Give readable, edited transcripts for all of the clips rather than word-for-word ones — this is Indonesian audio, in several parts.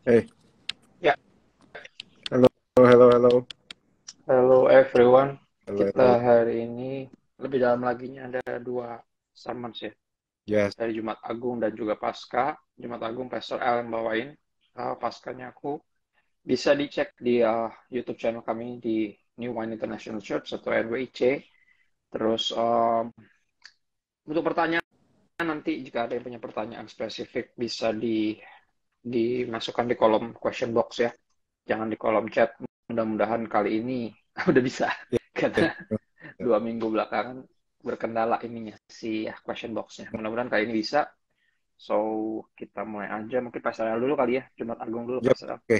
Hey, Ya, hello, hello, hello, halo everyone. hello, Kita hello. hari ini lebih dalam lagi nya ada dua summons ya. Yes, Dari Jumat Agung dan juga Pasca. Jumat Agung Pastor Al yang bawain. Paskanya aku bisa dicek di YouTube channel kami di New Wine International Church atau NWIC. Terus untuk pertanyaan nanti jika ada yang punya pertanyaan spesifik bisa dimasukkan di kolom question box ya. Jangan di kolom chat. Mudah-mudahan kali ini udah bisa. yes. Karena 2 minggu belakangan berkendala ininya si question box-nya. Mudah-mudahan kali ini bisa. So, kita mulai aja. Mungkin Pasal dulu kali ya. Jumat Agung dulu Yep, Pasal. oke.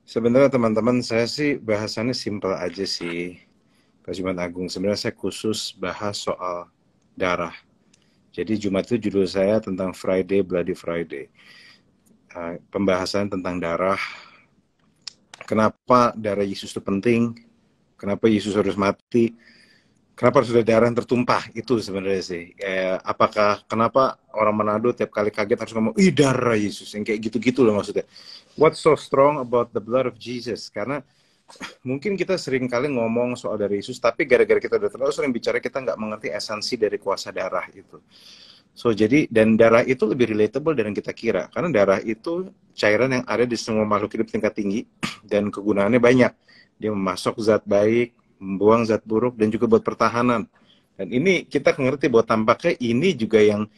Sebenarnya teman-teman saya sih bahasannya simpel aja sih. Pas Jumat Agung sebenarnya saya khusus bahas soal darah. Jadi Jumat itu judul saya tentang Friday, Bloody Friday. Pembahasan tentang darah. Kenapa darah Yesus itu penting? Kenapa Yesus harus mati? Kenapa harus ada darah yang tertumpah? Itu sebenarnya sih. Apakah kenapa orang Manado tiap kali kaget harus ngomong, ih darah Yesus, yang kayak gitu-gitu loh maksudnya. What's so strong about the blood of Jesus? Karena mungkin kita sering kali ngomong soal darah Yesus, tapi gara-gara kita udah terlalu sering bicara, kita nggak mengerti esensi dari kuasa darah itu. So jadi, dan darah itu lebih relatable dari yang kita kira. Karena darah itu cairan yang ada di semua makhluk hidup tingkat tinggi, dan kegunaannya banyak. Dia memasok zat baik, membuang zat buruk, dan juga buat pertahanan. Dan ini kita ngerti bahwa tampaknya ini juga yang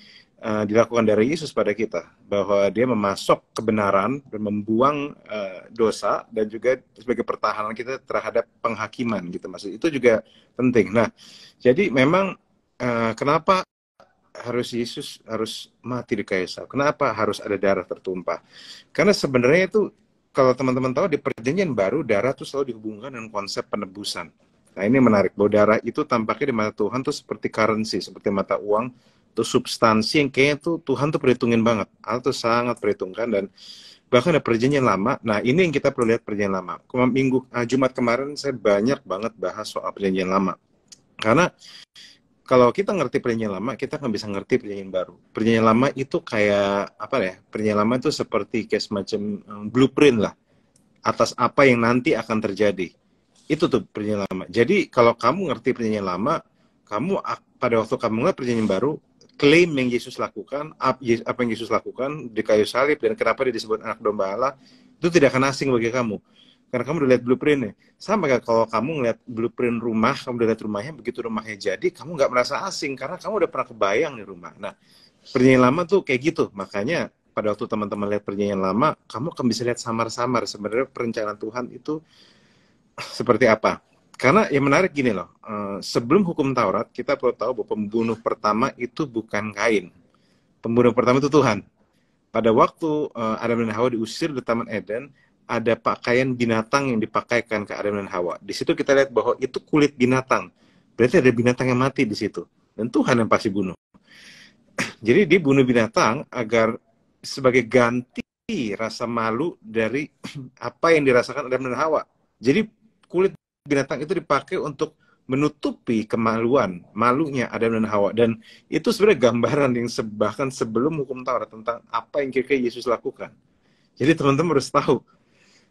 dilakukan dari Yesus pada kita, bahwa dia memasok kebenaran dan membuang dosa, dan juga sebagai pertahanan kita terhadap penghakiman gitu. Maksud itu juga penting. Nah, jadi memang kenapa harus Yesus harus mati di kayu salib? Kenapa harus ada darah tertumpah? Karena sebenarnya itu, kalau teman-teman tahu, di perjanjian baru darah itu selalu dihubungkan dengan konsep penebusan. Nah ini menarik, bahwa darah itu tampaknya di mata Tuhan tuh seperti currency, seperti mata uang, tuh substansi yang kayaknya tuh Tuhan tuh perhitungin banget. Allah tuh sangat perhitungkan, dan bahkan ada perjanjian lama. Nah ini yang kita perlu lihat perjanjian lama. Jumat kemarin saya banyak banget bahas soal perjanjian lama. Karena kalau kita ngerti perjanjian lama, kita akan bisa ngerti perjanjian baru. Perjanjian lama itu kayak apa ya? Perjanjian lama itu seperti kayak semacam blueprint lah atas apa yang nanti akan terjadi. Itu tuh perjanjian lama. Jadi kalau kamu ngerti perjanjian lama, kamu pada waktu kamu ngeliat perjanjian baru, klaim yang Yesus lakukan, apa yang Yesus lakukan di kayu salib, dan kenapa dia disebut anak domba Allah, itu tidak akan asing bagi kamu. Karena kamu udah lihat blueprintnya. Sama kayak kalau kamu ngeliat blueprint rumah, kamu udah lihat rumahnya, begitu rumahnya jadi, kamu nggak merasa asing, karena kamu udah pernah kebayang nih rumah. Nah, perjanjian lama tuh kayak gitu. Makanya pada waktu teman-teman lihat perjanjian lama, kamu akan bisa lihat samar-samar sebenarnya perencanaan Tuhan itu seperti apa. Karena yang menarik gini loh, sebelum hukum Taurat, kita perlu tahu bahwa pembunuh pertama itu bukan Kain. Pembunuh pertama itu Tuhan. Pada waktu Adam dan Hawa diusir dari Taman Eden, ada pakaian binatang yang dipakaikan ke Adam dan Hawa. Di situ kita lihat bahwa itu kulit binatang. Berarti ada binatang yang mati di situ. Dan Tuhan yang pasti bunuh. Jadi dia bunuh binatang agar sebagai ganti rasa malu dari apa yang dirasakan Adam dan Hawa. Jadi kulit binatang itu dipakai untuk menutupi kemaluan, malunya Adam dan Hawa. Dan itu sebenarnya gambaran yang bahkan sebelum hukum Taurat tentang apa yang kira-kira Yesus lakukan. Jadi teman-teman harus tahu.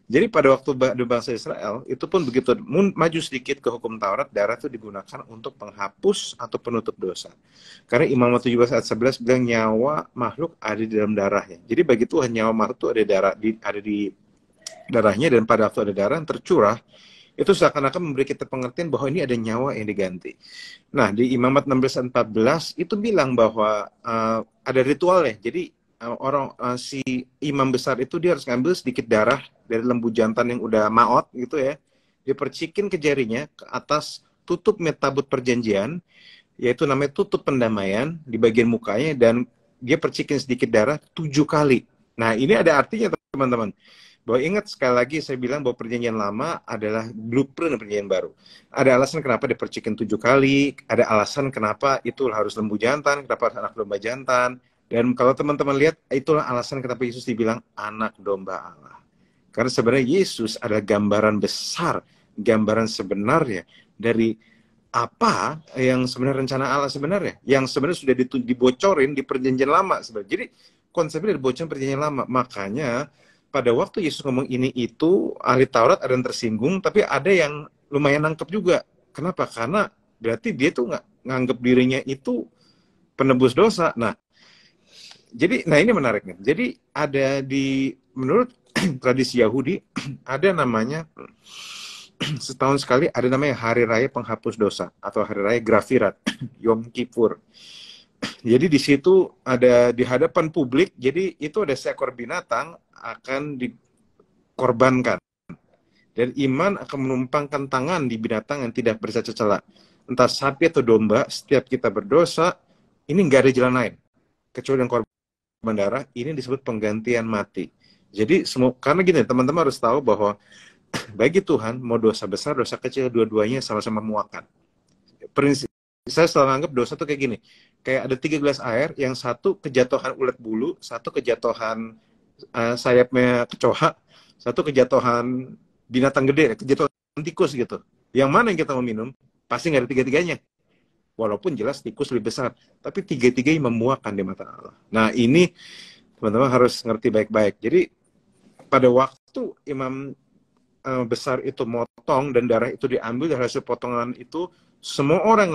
Jadi pada waktu bangsa Israel, itu pun begitu maju sedikit ke hukum Taurat, darah itu digunakan untuk penghapus atau penutup dosa. Karena Imamat 17 ayat 11 bilang nyawa makhluk ada di dalam darahnya. Jadi bagi Tuhan nyawa makhluk itu ada di darahnya, dan pada waktu ada darah yang tercurah, itu seakan-akan memberi kita pengertian bahwa ini ada nyawa yang diganti. Nah, di Imamat 16 dan 14 itu bilang bahwa ada ritualnya. Jadi si imam besar itu dia harus ngambil sedikit darah dari lembu jantan yang udah maot gitu ya. Dia percikin ke jarinya ke atas tutup tabut perjanjian, yaitu namanya tutup pendamaian di bagian mukanya, dan dia percikin sedikit darah 7 kali. Nah, ini ada artinya teman-teman. Bahwa ingat sekali lagi saya bilang bahwa perjanjian lama adalah blueprint perjanjian baru. Ada alasan kenapa dipercikin 7 kali, ada alasan kenapa itu harus lembu jantan, kenapa harus anak domba jantan. Dan kalau teman-teman lihat, itulah alasan kenapa Yesus dibilang anak domba Allah. Karena sebenarnya Yesus adalah gambaran besar, gambaran sebenarnya dari apa yang sebenarnya rencana Allah sebenarnya, yang sebenarnya sudah dibocorin di perjanjian lama sebenarnya. Jadi konsepnya dibocorin perjanjian lama. Makanya pada waktu Yesus ngomong ini itu, ahli Taurat ada yang tersinggung, tapi ada yang lumayan nangkep juga. Kenapa? Karena berarti dia tuh nggak nganggep dirinya itu penebus dosa. Nah, ini menarik nih. Jadi ada menurut tradisi Yahudi, ada namanya, setahun sekali ada namanya Hari Raya Penghapus Dosa, atau Hari Raya Grafirat, Yom Kippur. Jadi di situ ada di hadapan publik, jadi itu ada seekor binatang akan dikorbankan. Dan iman akan menumpangkan tangan di binatang yang tidak bercacat celah. Entah sapi atau domba, setiap kita berdosa, ini nggak ada jalan lain. Kecuali yang korban darah, ini disebut penggantian mati. Jadi, karena gini, teman-teman harus tahu bahwa bagi Tuhan, mau dosa besar, dosa kecil, dua-duanya sama-sama muakan. Prinsip, saya selalu anggap dosa tuh kayak gini. Kayak ada 3 gelas air, yang satu kejatuhan ulat bulu, satu kejatuhan sayapnya kecoa, satu kejatuhan binatang gede, kejatuhan tikus gitu. Yang mana yang kita mau minum? Pasti nggak ada tiga-tiganya. Walaupun jelas tikus lebih besar, tapi tiga-tiganya memuakan di mata Allah. Nah, ini teman-teman harus ngerti baik-baik. Jadi pada waktu imam besar itu motong dan darah itu diambil dari hasil potongan itu, semua orang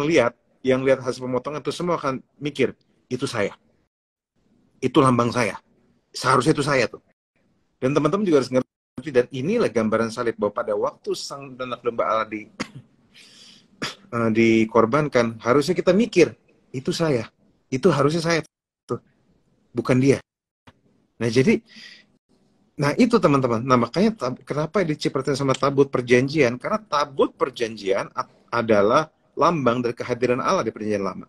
yang lihat hasil pemotongan itu semua akan mikir, itu saya. Itu lambang saya. Seharusnya itu saya tuh. Dan teman-teman juga harus ngerti, dan inilah gambaran salib, bahwa pada waktu sang anak domba Allah dikorbankan, harusnya kita mikir, itu saya. Itu harusnya saya tuh. Bukan dia. Nah itu teman-teman. Nah makanya kenapa dicipratin sama tabut perjanjian? Karena tabut perjanjian adalah lambang dari kehadiran Allah di perjanjian lama.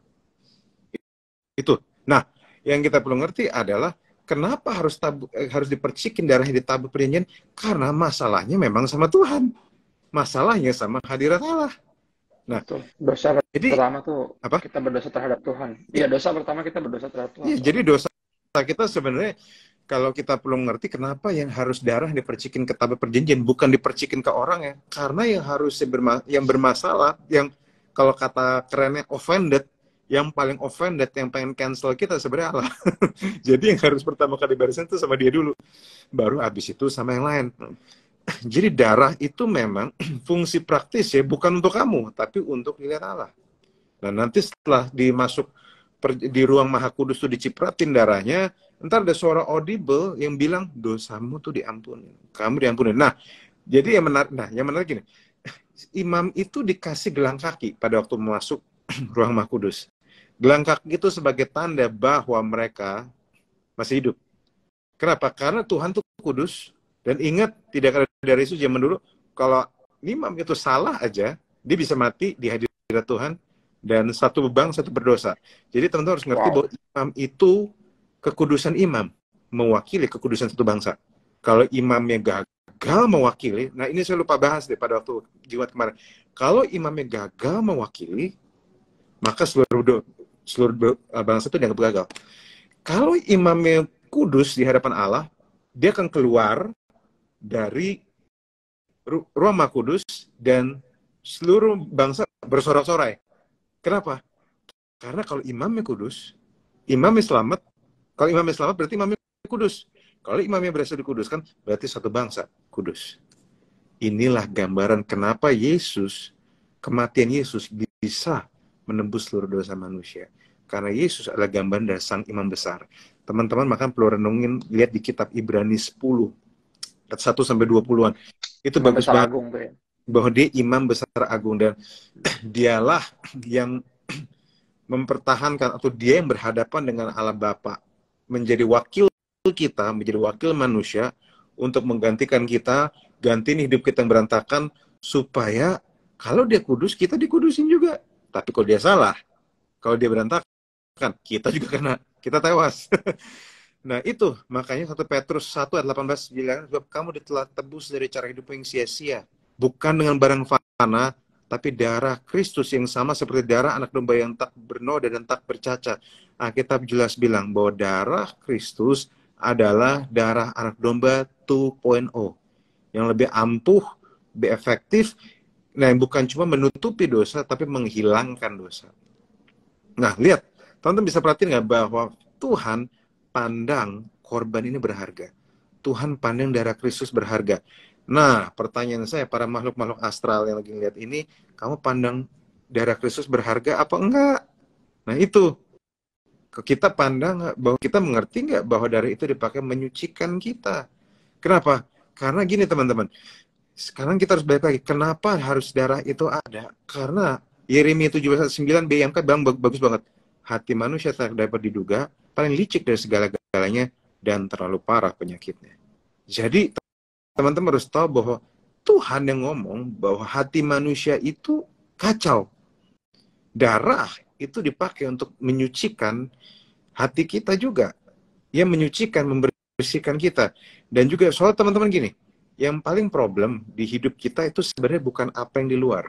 Itu. Nah, yang kita perlu ngerti adalah kenapa harus dipercikin darahnya di tabut perjanjian? Karena masalahnya memang sama Tuhan. Masalahnya sama hadirat Allah. Nah, dosa jadi pertama tuh apa? Kita berdosa terhadap Tuhan. Iya, dosa pertama kita berdosa terhadap Tuhan. Iya, jadi dosa kita sebenarnya, kalau kita perlu mengerti kenapa yang harus darah dipercikin ke tabut perjanjian, bukan dipercikin ke orang ya. Karena yang harusnya yang bermasalah, yang kalau kata kerennya offended, yang paling offended, yang pengen cancel kita sebenarnya Allah. Jadi yang harus pertama kali barisan itu sama dia dulu. Baru habis itu sama yang lain. Jadi darah itu memang fungsi praktis ya, bukan untuk kamu, tapi untuk dilihat Allah. Nah nanti setelah di ruang Maha Kudus tuh dicipratin darahnya, ntar ada suara audible yang bilang, dosamu tuh diampuni, kamu diampuni. Nah, jadi yang menarik gini, imam itu dikasih gelang kaki pada waktu masuk ruang Maha Kudus. Gelang kaki itu sebagai tanda bahwa mereka masih hidup. Kenapa? Karena Tuhan tuh kudus. Dan ingat, tidak ada dari Yesus zaman dulu, kalau imam itu salah aja, dia bisa mati di hadirat Tuhan, dan satu bangsa itu berdosa. Jadi teman-teman harus ngerti bahwa imam itu kekudusan imam, mewakili kekudusan satu bangsa. Kalau imamnya gagal mewakili, nah ini saya lupa bahas deh pada waktu Jumat kemarin. Kalau imamnya gagal mewakili, maka seluruh bangsa itu dianggap gagal. Kalau imamnya kudus di hadapan Allah, dia akan keluar dari ruang Maha Kudus dan seluruh bangsa bersorak-sorai. Kenapa? Karena kalau imamnya kudus, imamnya selamat. Kalau imamnya selamat berarti imamnya kudus. Kalau imamnya berhasil dikuduskan, berarti satu bangsa kudus. Inilah gambaran kenapa kematian Yesus bisa menembus seluruh dosa manusia. Karena Yesus adalah gambaran dari sang imam besar. Teman-teman makan perlu renungin, lihat di kitab Ibrani 10. 1-20-an. Itu imam bagus banget. Agung, ya. Bahwa dia imam besar agung, dan dialah yang mempertahankan, atau dia yang berhadapan dengan Allah Bapa, menjadi wakil kita, menjadi wakil manusia untuk menggantikan kita, gantiin hidup kita yang berantakan, supaya kalau dia kudus, kita dikudusin juga. Tapi kalau dia salah, kalau dia berantakan, kita juga kena, kita tewas. Nah itu, makanya 1 Petrus 1 ayat 18 bilang, sebab kamu telah tebus dari cara hidup yang sia-sia, bukan dengan barang fana, tapi darah Kristus yang sama seperti darah anak domba yang tak bernoda dan tak bercacat. Alkitab jelas bilang bahwa darah Kristus adalah darah anak domba 2.0, yang lebih ampuh, lebih efektif, nah yang bukan cuma menutupi dosa, tapi menghilangkan dosa. Nah lihat, teman-teman bisa perhatiin nggak bahwa Tuhan pandang korban ini berharga. Tuhan pandang darah Kristus berharga. Nah, pertanyaan saya, para makhluk-makhluk astral yang lagi lihat ini, kamu pandang darah Kristus berharga apa enggak? Nah, itu. Kita pandang bahwa kita mengerti nggak bahwa darah itu dipakai menyucikan kita. Kenapa? Karena gini teman-teman, sekarang kita harus balik lagi. Kenapa harus darah itu ada? Karena Yeremia 17:9 BMK bilang bagus banget. Hati manusia tak dapat diduga, paling licik dari segala-galanya, dan terlalu parah penyakitnya. Jadi teman-teman harus tahu bahwa Tuhan yang ngomong bahwa hati manusia itu kacau. Darah itu dipakai untuk menyucikan hati kita juga. Ia menyucikan, membersihkan kita. Dan juga soal teman-teman gini, yang paling problem di hidup kita itu sebenarnya bukan apa yang di luar.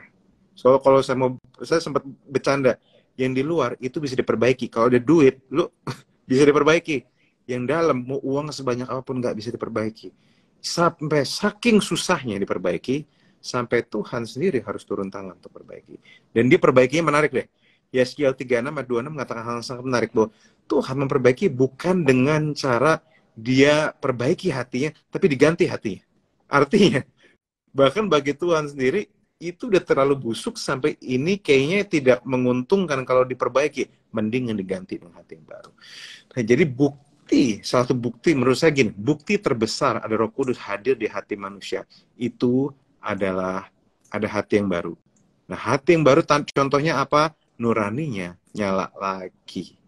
So kalau saya sempat bercanda, yang di luar itu bisa diperbaiki. Kalau ada duit, lu bisa diperbaiki. Yang dalam, mau uang sebanyak apapun nggak bisa diperbaiki. Sampai saking susahnya diperbaiki, sampai Tuhan sendiri harus turun tangan untuk perbaiki. Dan dia perbaikinya menarik deh. Yeskiel 36:26 mengatakan hal yang sangat menarik bahwa Tuhan memperbaiki bukan dengan cara dia perbaiki hatinya, tapi diganti hatinya. Artinya, bahkan bagi Tuhan sendiri, itu udah terlalu busuk sampai ini kayaknya tidak menguntungkan kalau diperbaiki. Mending yang diganti dengan hati yang baru. Nah, jadi satu bukti menurut saya gini, bukti terbesar ada Roh Kudus hadir di hati manusia. Itu adalah ada hati yang baru. Nah, hati yang baru contohnya apa? Nuraninya nyala lagi.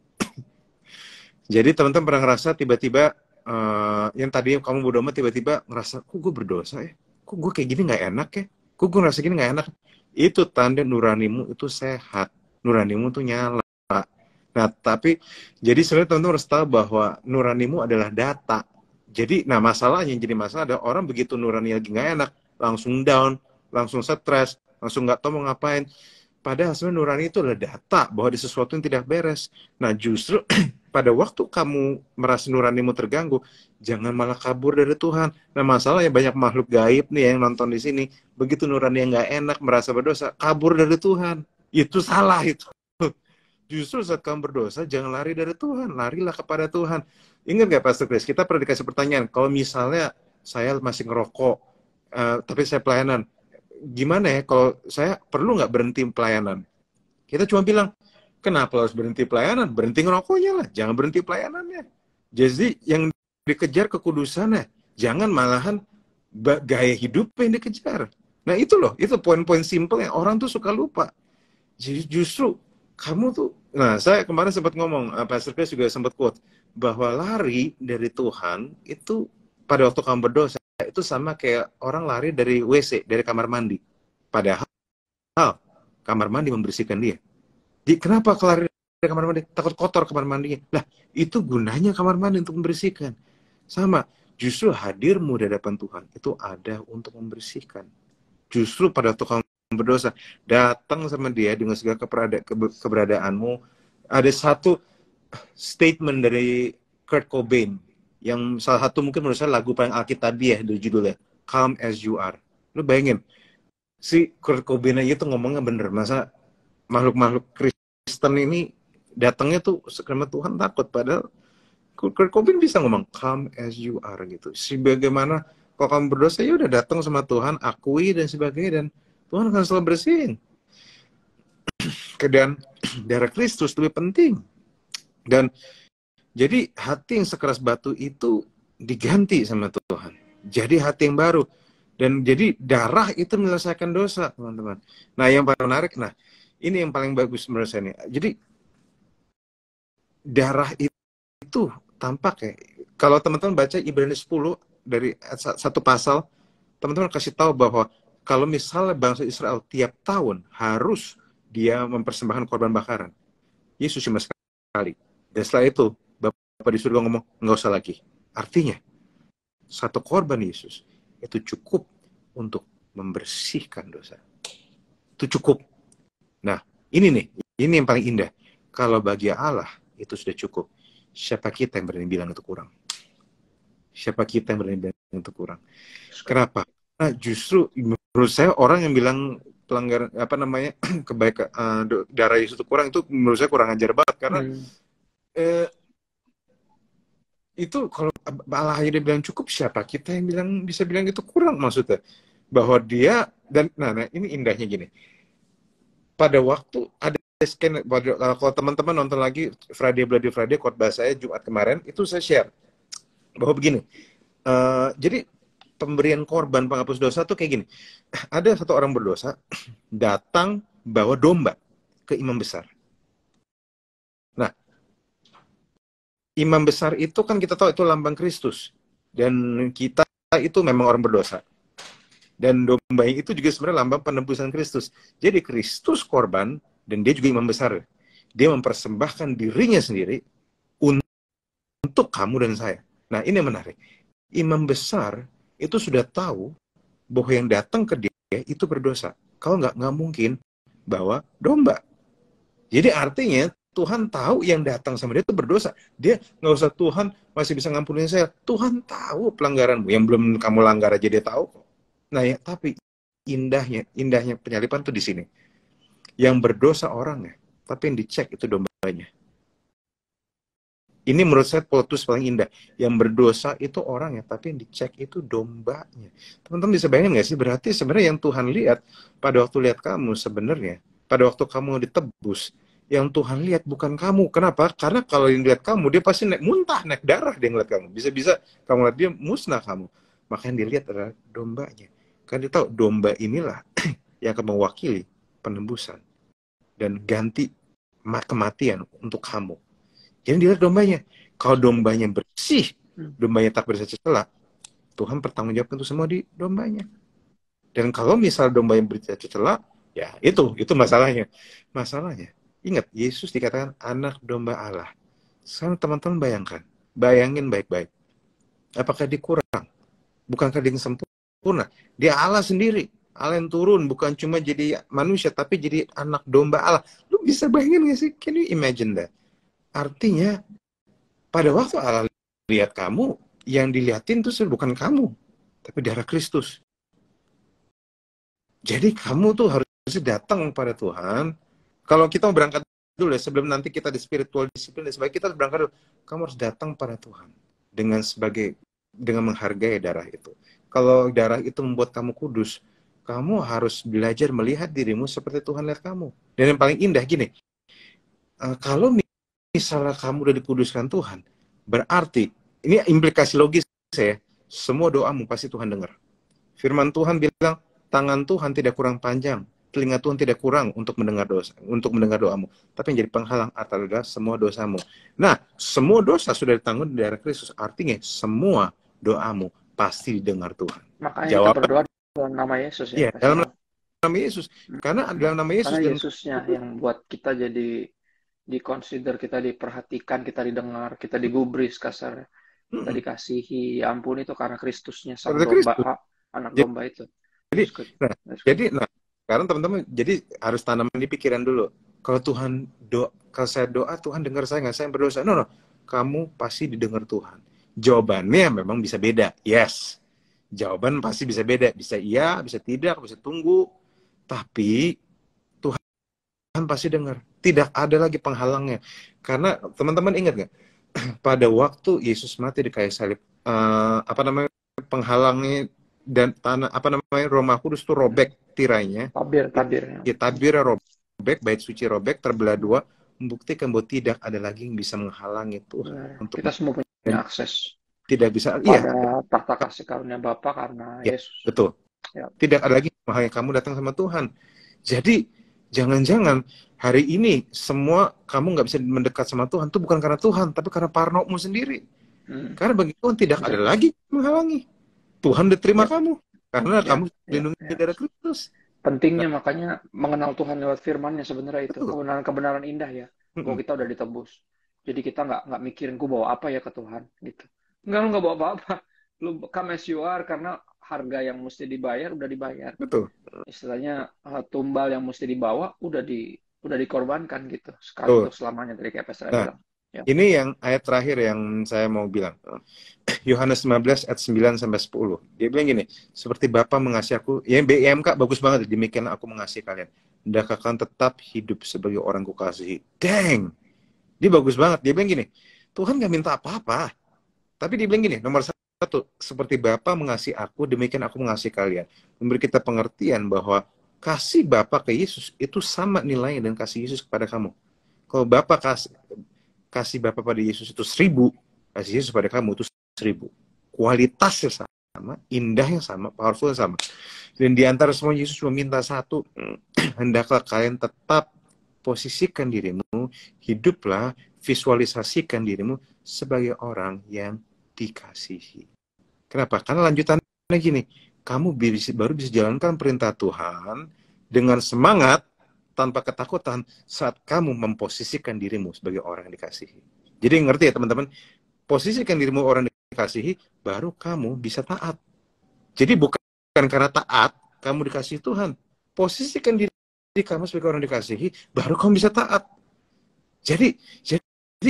Jadi teman-teman pernah ngerasa tiba-tiba yang tadi kamu bodoh amat tiba-tiba ngerasa, kok gue berdosa ya? Kok gue kayak gini nggak enak ya? Kok gue ngerasa gini nggak enak? Itu tanda nuranimu itu sehat. Nuranimu tuh nyala. Nah, tapi jadi sebenarnya teman-teman harus tahu bahwa nuranimu adalah data. Jadi, nah masalahnya yang jadi masalah ada orang begitu nurani lagi nggak enak, langsung down, langsung stres, langsung nggak tahu mau ngapain. Padahal sebenarnya nurani itu adalah data bahwa ada sesuatu yang tidak beres. Nah, justru pada waktu kamu merasa nuranimu terganggu, jangan malah kabur dari Tuhan. Nah, masalahnya banyak makhluk gaib nih yang nonton di sini, begitu nurani yang nggak enak, merasa berdosa, kabur dari Tuhan. Itu salah itu. Justru saat kamu berdosa, jangan lari dari Tuhan, larilah kepada Tuhan. Ingat nggak Pastor Chris, kita pernah dikasih pertanyaan, kalau misalnya saya masih ngerokok, tapi saya pelayanan, gimana ya kalau saya perlu nggak berhenti pelayanan? Kita cuma bilang, kenapa harus berhenti pelayanan? Berhenti ngerokoknya lah, jangan berhenti pelayanannya. Jadi yang dikejar kekudusannya, jangan malahan gaya hidup yang dikejar. Nah itu loh, itu poin-poin simpel yang orang tuh suka lupa. Jadi justru kamu tuh, nah saya kemarin sempat ngomong, Pastor Chris juga sempat quote, bahwa lari dari Tuhan itu pada waktu kamu berdosa, itu sama kayak orang lari dari WC, dari kamar mandi. Padahal kamar mandi membersihkan dia. Jadi kenapa lari dari kamar mandi? Takut kotor kamar mandinya. Lah, itu gunanya kamar mandi untuk membersihkan. Sama, justru hadirmu di hadapan Tuhan itu ada untuk membersihkan. Justru pada waktu kamu berdosa, datang sama dia dengan segala keberadaanmu. Ada satu statement dari Kurt Cobain yang salah satu mungkin menurut saya lagu paling alkitabiah dari judulnya Come As You Are. Lu bayangin, si Kurt Cobain aja tuh ngomongnya bener. Masa makhluk-makhluk Kristen ini datangnya tuh karena Tuhan takut, padahal Kurt Cobain bisa ngomong Come As You Are gitu. Sebagaimana kalau kamu berdosa ya udah datang sama Tuhan, akui dan sebagainya, dan Tuhan akan selalu bersihin. Dan darah Kristus lebih penting. Dan jadi hati yang sekeras batu itu diganti sama Tuhan. Jadi hati yang baru. Dan jadi darah itu menyelesaikan dosa, teman-teman. Nah, yang paling menarik, nah ini yang paling bagus menurut saya nih. Jadi darah itu tampak ya. Kalau teman-teman baca Ibrani 10 dari satu pasal, teman-teman kasih tahu bahwa kalau misalnya bangsa Israel tiap tahun harus dia mempersembahkan korban bakaran, Yesus cuma sekali. Dan setelah itu, Bapak di surga ngomong, nggak usah lagi. Artinya, satu korban Yesus itu cukup untuk membersihkan dosa. Itu cukup. Nah, ini yang paling indah. Kalau bagi Allah, itu sudah cukup. Siapa kita yang berani bilang itu kurang? Siapa kita yang berani bilang itu kurang? Kenapa? Nah, justru menurut saya orang yang bilang pelanggaran kebaikan darah Yesus itu kurang, itu menurut saya kurang ajar banget karena Itu kalau Allah aja dia bilang cukup, siapa kita yang bilang bisa bilang itu kurang maksudnya? Bahwa dia dan nah ini indahnya gini. Pada waktu ada scan, kalau teman-teman nonton lagi Friday Bloody Friday khotbah saya Jumat kemarin, itu saya share bahwa begini. Jadi pemberian korban penghapus dosa tuh kayak gini. Ada satu orang berdosa datang bawa domba ke imam besar. Nah, imam besar itu kan kita tahu itu lambang Kristus. Dan kita itu memang orang berdosa. Dan domba itu juga sebenarnya lambang penebusan Kristus. Jadi Kristus korban dan dia juga imam besar. Dia mempersembahkan dirinya sendiri untuk kamu dan saya. Nah, ini yang menarik. Imam besar itu sudah tahu bahwa yang datang ke dia itu berdosa. Kalau nggak mungkin bawa domba. Jadi artinya Tuhan tahu yang datang sama dia itu berdosa. Dia nggak usah Tuhan masih bisa ngampunin saya. Tuhan tahu pelanggaranmu. Yang belum kamu langgar aja dia tahu kok. Nah ya, tapi indahnya penyalipan tuh di sini. Yang berdosa orangnya, tapi yang dicek itu dombanya. Ini menurut saya plotus paling indah. Yang berdosa itu orangnya, tapi yang dicek itu dombanya. Teman-teman bisa bayangin nggak sih? Berarti sebenarnya yang Tuhan lihat pada waktu lihat kamu sebenarnya, pada waktu kamu ditebus, yang Tuhan lihat bukan kamu. Kenapa? Karena kalau yang lihat kamu, dia pasti naik muntah, naik darah dia ngeliat kamu. Bisa-bisa kamu lihat dia musnah kamu. Makanya dilihat adalah dombanya. Karena dia tahu domba inilah yang akan mewakili penebusan dan ganti kematian untuk kamu. Jadi dilihat dombanya. Kalau dombanya bersih, dombanya tak bercela, Tuhan bertanggung jawab itu semua di dombanya. Dan kalau misal dombanya bercela, ya itu masalahnya. Masalahnya, ingat Yesus dikatakan anak domba Allah. Sekarang teman-teman bayangin baik-baik. Apakah dia kurang? Bukankah dia yang sempurna? Dia Allah sendiri. Allah yang turun, bukan cuma jadi manusia, tapi jadi anak domba Allah. Lu bisa bayangin gak sih? Can you imagine that? Artinya, pada waktu Allah lihat kamu, yang dilihatin itu bukan kamu, tapi darah Kristus. Jadi kamu tuh harus datang pada Tuhan. Kalau kita mau berangkat dulu ya, sebelum nanti kita di spiritual disiplin, sebagai kita harus berangkat dulu. Kamu harus datang pada Tuhan dengan menghargai darah itu. Kalau darah itu membuat kamu kudus, kamu harus belajar melihat dirimu seperti Tuhan lihat kamu. Dan yang paling indah gini, kalau misalnya kamu udah dikuduskan Tuhan, berarti, ini implikasi logis ya, semua doamu pasti Tuhan dengar. Firman Tuhan bilang, tangan Tuhan tidak kurang panjang, telinga Tuhan tidak kurang untuk mendengar doamu. Tapi yang jadi penghalang adalah semua dosamu. Nah, semua dosa sudah ditanggung di darah Kristus. Artinya, semua doamu pasti didengar Tuhan. Makanya kita berdoa dalam nama Yesus ya. Iya, dalam nama Yesus. Karena dalam nama Yesus. Karena Yesusnya yang buat kita jadi dikonsider, kita diperhatikan, kita didengar, kita digubris kasar, kita dikasihi, ampun itu karena Kristusnya sang domba, anak domba itu. Jadi sekarang teman-teman jadi harus tanaman di pikiran dulu. Kalau saya doa Tuhan dengar saya nggak, saya yang berdosa. No, kamu pasti didengar Tuhan. Jawabannya memang bisa beda. Yes, jawaban pasti bisa beda. Bisa iya, bisa tidak, bisa tunggu. Tapi Tuhan pasti dengar. Tidak ada lagi penghalangnya. Karena teman-teman ingat nggak? Pada waktu Yesus mati di kayu salib, penghalangnya dan tanah Rumah Kudus itu robek tirainya. Tabirnya. Ya, tabirnya robek, bait suci robek, terbelah dua, membuktikan bahwa tidak ada lagi yang bisa menghalangi Tuhan. Kita semua punya akses. Tidak bisa. Pada tahta kasih karunia Bapa karena Yesus. Betul. Ya. Tidak ada lagi menghalangi kamu datang sama Tuhan. Jadi jangan-jangan hari ini semua kamu nggak bisa mendekat sama Tuhan itu bukan karena Tuhan, tapi karena parnomu sendiri. Karena bagi Tuhan tidak ada lagi menghalangi. Tuhan diterima kamu karena kamu dilindungi darah Kristus. Pentingnya makanya mengenal Tuhan lewat firman-Nya sebenarnya itu kebenaran indah ya. Bahwa kita udah ditebus. Jadi kita nggak mikirin gue bawa apa ya ke Tuhan gitu. Enggak, lu nggak bawa apa-apa. Lu come as you are karena harga yang mesti dibayar udah dibayar. Betul. Istilahnya tumbal yang mesti dibawa udah dikorbankan gitu. Sekali untuk selamanya dari kayak Pastor bilang. Ya. Ini yang ayat terakhir yang saya mau bilang. Yohanes 15 ayat 9 sampai 10. Dia bilang gini, seperti Bapa mengasihi aku, ya BMK bagus banget, demikian aku mengasihi kalian. Hendaklah kalian tetap hidup sebagai orang kukasihi. Dang. Dia bagus banget. Dia bilang gini, Tuhan gak minta apa-apa. Tapi dibilang gini, nomor satu, seperti Bapa mengasihi aku, demikian aku mengasihi kalian. Memberi kita pengertian bahwa kasih Bapa ke Yesus itu sama nilainya dengan kasih Yesus kepada kamu. Kalau Bapa kasih Bapa pada Yesus itu 1000, kasih Yesus pada kamu itu 1000. Kualitasnya sama, indahnya sama, powerfulnya sama. Dan di antara semua Yesus cuma minta satu, hendaklah kalian tetap posisikan dirimu, hiduplah, visualisasikan dirimu sebagai orang yang dikasihi. Kenapa? Karena lanjutannya gini, kamu baru bisa jalankan perintah Tuhan dengan semangat, tanpa ketakutan, saat kamu memposisikan dirimu sebagai orang yang dikasihi. Jadi ngerti ya teman-teman, posisikan dirimu orang yang dikasihi, baru kamu bisa taat. Jadi bukan karena taat, kamu dikasihi Tuhan. Posisikan diri kamu sebagai orang dikasihi, baru kamu bisa taat. Jadi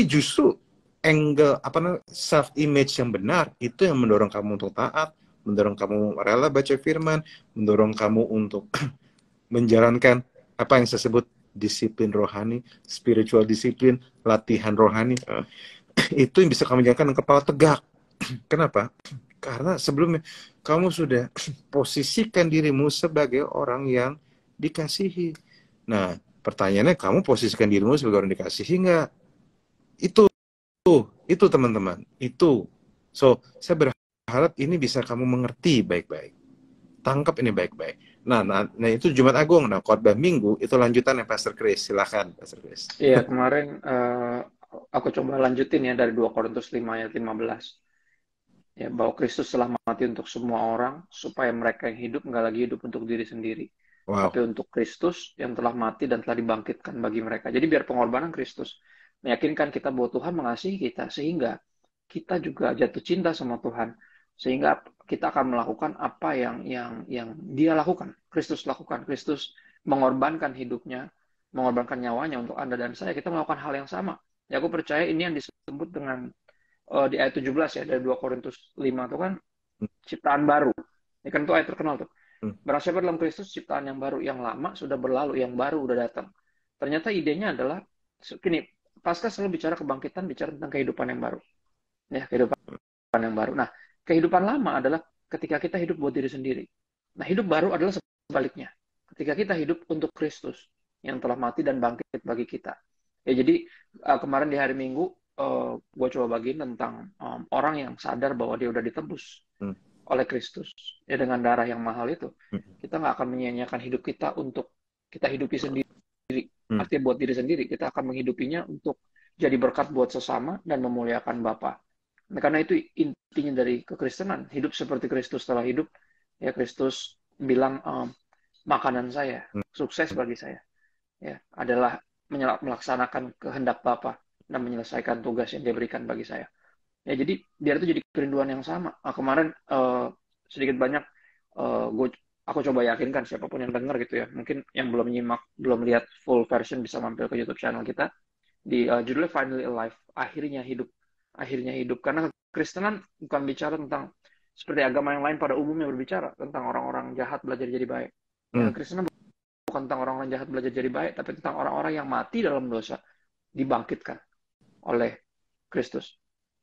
justru angle self image yang benar itu yang mendorong kamu untuk taat, mendorong kamu rela baca firman, mendorong kamu untuk menjalankan apa yang saya sebut disiplin rohani, spiritual disiplin, latihan rohani. Itu yang bisa kamu jalankan dengan kepala tegak. Kenapa? Karena sebelumnya kamu sudah posisikan dirimu sebagai orang yang dikasihi. Nah, pertanyaannya, kamu posisikan dirimu sebagai orang dikasihi nggak? Itu teman-teman, itu. So, saya berharap ini bisa kamu mengerti baik-baik. Tangkap ini baik-baik. Nah, itu Jumat Agung. Nah, khotbah Minggu itu lanjutannya Pastor Chris. Silakan, Pastor Chris. Iya, kemarin aku coba lanjutin ya dari 2 Korintus 5 ayat 15. Ya, bahwa Kristus telah mati untuk semua orang supaya mereka yang hidup nggak lagi hidup untuk diri sendiri, Wow. tapi untuk Kristus yang telah mati dan telah dibangkitkan bagi mereka. Jadi biar pengorbanan Kristus meyakinkan kita bahwa Tuhan mengasihi kita, sehingga kita juga jatuh cinta sama Tuhan, sehingga kita akan melakukan apa yang Dia lakukan, Kristus lakukan. Kristus mengorbankan hidupnya, mengorbankan nyawanya untuk Anda dan saya. Kita melakukan hal yang sama. Ya, aku percaya ini yang disebut dengan di ayat 17 ya, dari 2 Korintus 5 itu kan ciptaan baru. Ini kan itu ayat terkenal tuh. Barang siapa dalam Kristus ciptaan yang baru, yang lama sudah berlalu, yang baru udah datang. Ternyata idenya adalah gini, Paskah selalu bicara kebangkitan, bicara tentang kehidupan yang baru. Ya, kehidupan yang baru. Nah, kehidupan lama adalah ketika kita hidup buat diri sendiri. Nah, hidup baru adalah sebaliknya. Ketika kita hidup untuk Kristus yang telah mati dan bangkit bagi kita. Ya, jadi kemarin di hari Minggu gue coba bagiin tentang orang yang sadar bahwa dia udah ditebus oleh Kristus ya, dengan darah yang mahal itu. Kita nggak akan menyia-nyiakan hidup kita untuk kita hidupi sendiri, artinya buat diri sendiri. Kita akan menghidupinya untuk jadi berkat buat sesama dan memuliakan Bapa. Nah, karena itu intinya dari kekristenan, hidup seperti Kristus telah hidup. Ya, Kristus bilang makanan saya, sukses bagi saya ya adalah melaksanakan kehendak Bapa dan menyelesaikan tugas yang dia berikan bagi saya. Ya, jadi biar itu jadi kerinduan yang sama. Kemarin sedikit banyak aku coba yakinkan siapapun yang dengar gitu ya. Mungkin yang belum nyimak, belum lihat full version bisa mampir ke YouTube channel kita di judulnya Finally Alive, akhirnya hidup. Akhirnya hidup. Karena Kristenan bukan bicara tentang seperti agama yang lain pada umumnya berbicara tentang orang-orang jahat belajar jadi baik. Ya, Kristenan bukan tentang orang-orang jahat belajar jadi baik, tapi tentang orang-orang yang mati dalam dosa dibangkitkan oleh Kristus.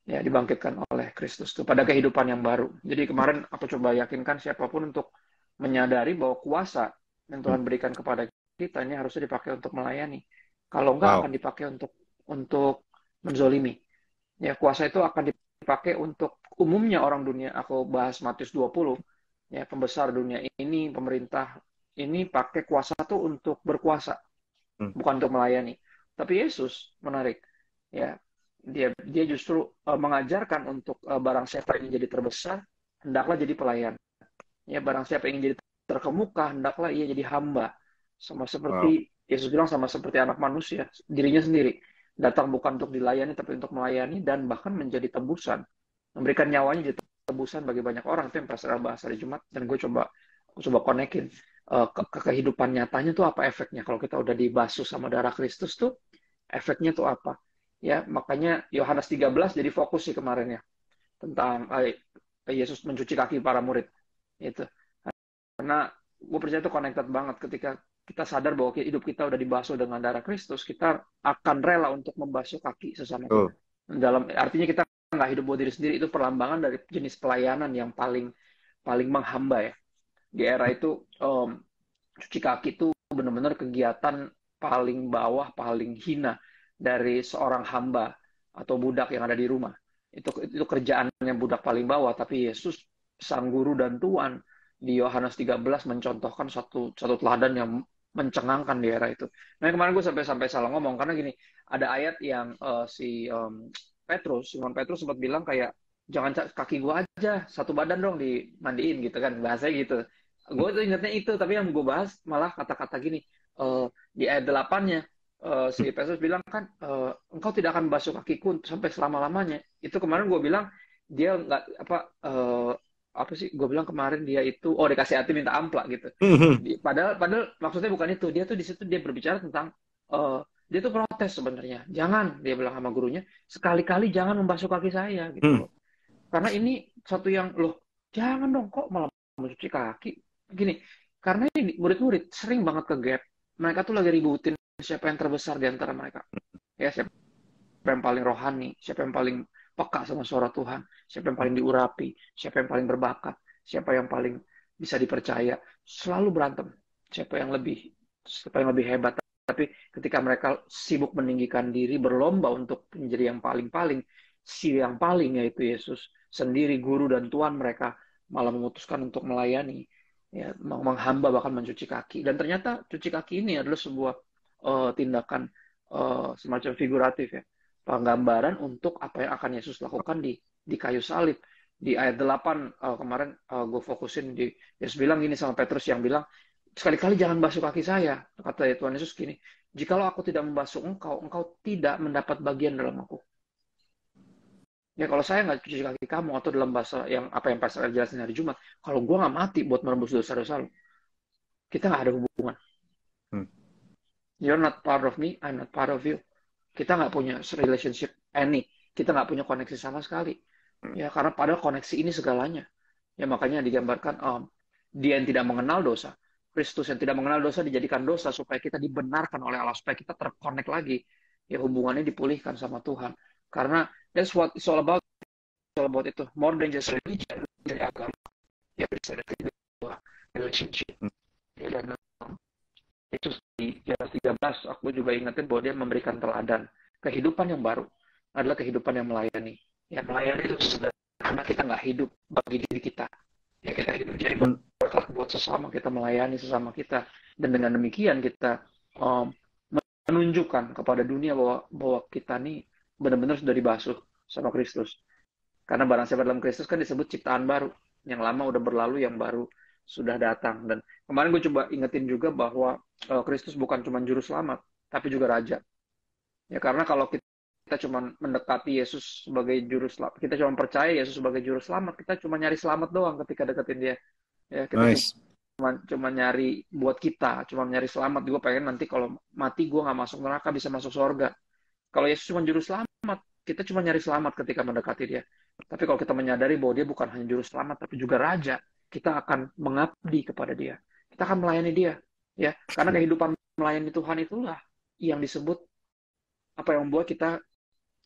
Ya, dibangkitkan oleh Kristus itu pada kehidupan yang baru. Jadi kemarin aku coba yakinkan siapapun untuk menyadari bahwa kuasa yang Tuhan berikan kepada kita ini harusnya dipakai untuk melayani. Kalau enggak akan dipakai untuk menzolimi. Ya, kuasa itu akan dipakai untuk umumnya orang dunia. Aku bahas Matius 20. Ya, pembesar dunia ini, pemerintah ini pakai kuasa itu untuk berkuasa, bukan untuk melayani. Tapi Yesus menarik, ya dia justru mengajarkan untuk barang siapa ingin jadi terbesar, hendaklah jadi pelayan. Ya, barang siapa ingin jadi terkemuka, hendaklah ia jadi hamba. Sama seperti Yesus bilang, sama seperti anak manusia, dirinya sendiri datang bukan untuk dilayani, tapi untuk melayani dan bahkan menjadi tebusan, memberikan nyawanya jadi tebusan bagi banyak orang. Itu yang Pastor bahas hari Jumat, dan gue coba konekin ke kehidupan nyatanya tuh apa efeknya kalau kita udah dibasuh sama darah Kristus tuh, efeknya tuh apa ya. Makanya Yohanes 13 jadi fokus sih kemarin ya, tentang Yesus mencuci kaki para murid itu. Karena gue percaya itu connected banget. Ketika kita sadar bahwa hidup kita udah dibasuh dengan darah Kristus, kita akan rela untuk membasuh kaki sesama kita. Artinya kita nggak hidup buat diri sendiri, itu perlambangan dari jenis pelayanan yang paling paling menghamba ya. Di era itu cuci kaki itu benar-benar kegiatan paling bawah, paling hina dari seorang hamba atau budak yang ada di rumah. Itu kerjaannya budak paling bawah, tapi Yesus sang guru dan tuan di Yohanes 13 mencontohkan satu teladan yang mencengangkan di era itu. Nah, kemarin gue sampai salah ngomong karena gini, ada ayat yang Simon Petrus sempat bilang kayak jangan kaki gue aja, satu badan dong dimandiin gitu kan, bahasanya gitu. Gue tuh ingatnya itu, tapi yang gue bahas malah kata-kata gini, di ayat 8-nya si Petrus bilang kan, engkau tidak akan membasuh kakiku sampai selama-lamanya. Itu kemarin gue bilang dia nggak apa sih, gue bilang kemarin dia itu dikasih hati minta ampla gitu. Padahal maksudnya bukan itu, dia tuh di situ dia berbicara tentang dia tuh protes sebenarnya, jangan, dia bilang sama gurunya, sekali-kali jangan membasuh kaki saya gitu loh, karena ini satu yang loh, jangan dong kok malah mencuci kaki gini. Karena ini murid-murid sering banget ke gap, mereka tuh lagi ributin siapa yang terbesar di antara mereka, ya siapa yang paling rohani, siapa yang paling peka sama suara Tuhan, siapa yang paling diurapi, siapa yang paling berbakat, siapa yang paling bisa dipercaya. Selalu berantem siapa yang lebih hebat. Tapi ketika mereka sibuk meninggikan diri, berlomba untuk menjadi yang paling-paling, si yang paling yaitu Yesus sendiri, guru dan Tuhan mereka, malah memutuskan untuk melayani, ya, menghamba, bahkan mencuci kaki. Dan ternyata cuci kaki ini adalah sebuah tindakan semacam figuratif ya, penggambaran untuk apa yang akan Yesus lakukan di kayu salib. Di ayat 8 kemarin gue fokusin di Yesus bilang gini sama Petrus yang bilang, sekali-kali jangan basuh kaki saya. Kata Tuhan Yesus gini, jikalau aku tidak membasuh engkau, engkau tidak mendapat bagian dalam aku. Ya kalau saya nggak cuci kaki kamu, atau dalam bahasa yang apa yang Pastor jelasin hari Jumat, kalau gue nggak mati buat menembus dosa-dosa lo, kita nggak ada hubungan. You're not part of me, I'm not part of you. Kita nggak punya relationship kita nggak punya koneksi sama sekali. Ya karena padahal koneksi ini segalanya. Ya makanya digambarkan dia yang tidak mengenal dosa, Kristus yang tidak mengenal dosa dijadikan dosa supaya kita dibenarkan oleh Allah, supaya kita terkonek lagi. Ya hubungannya dipulihkan sama Tuhan. Karena that's what it's all about. It's all about itu. More than just religion, dari agama. Ya bisa dari relationship. Ya, dan itu di Yohanes 13 aku juga ingetin bahwa dia memberikan teladan. Kehidupan yang baru adalah kehidupan yang melayani. Ya melayani itu sudah karena kita nggak hidup bagi diri kita. Ya kita hidup jadi berkat buat sesama, kita melayani sesama kita. Dan dengan demikian kita menunjukkan kepada dunia bahwa kita nih benar-benar sudah dibasuh sama Kristus. Karena barang siapa dalam Kristus kan disebut ciptaan baru. Yang lama udah berlalu, yang baru sudah datang. Dan kemarin gue coba ingetin juga bahwa Kristus bukan cuma juru selamat, tapi juga raja. Ya karena kalau kita cuma mendekati Yesus sebagai juru selamat, kita cuma percaya Yesus sebagai juru selamat, kita cuma nyari selamat doang ketika deketin dia. Ya kita cuma nyari buat kita, cuma nyari selamat. Gue pengen nanti kalau mati gue nggak masuk neraka, bisa masuk surga. Kalau Yesus cuma juru selamat, kita cuma nyari selamat ketika mendekati dia. Tapi kalau kita menyadari bahwa dia bukan hanya juru selamat, tapi juga raja, kita akan mengabdi kepada dia. Kita akan melayani dia. Ya, karena kehidupan melayani Tuhan itulah yang disebut apa yang membuat kita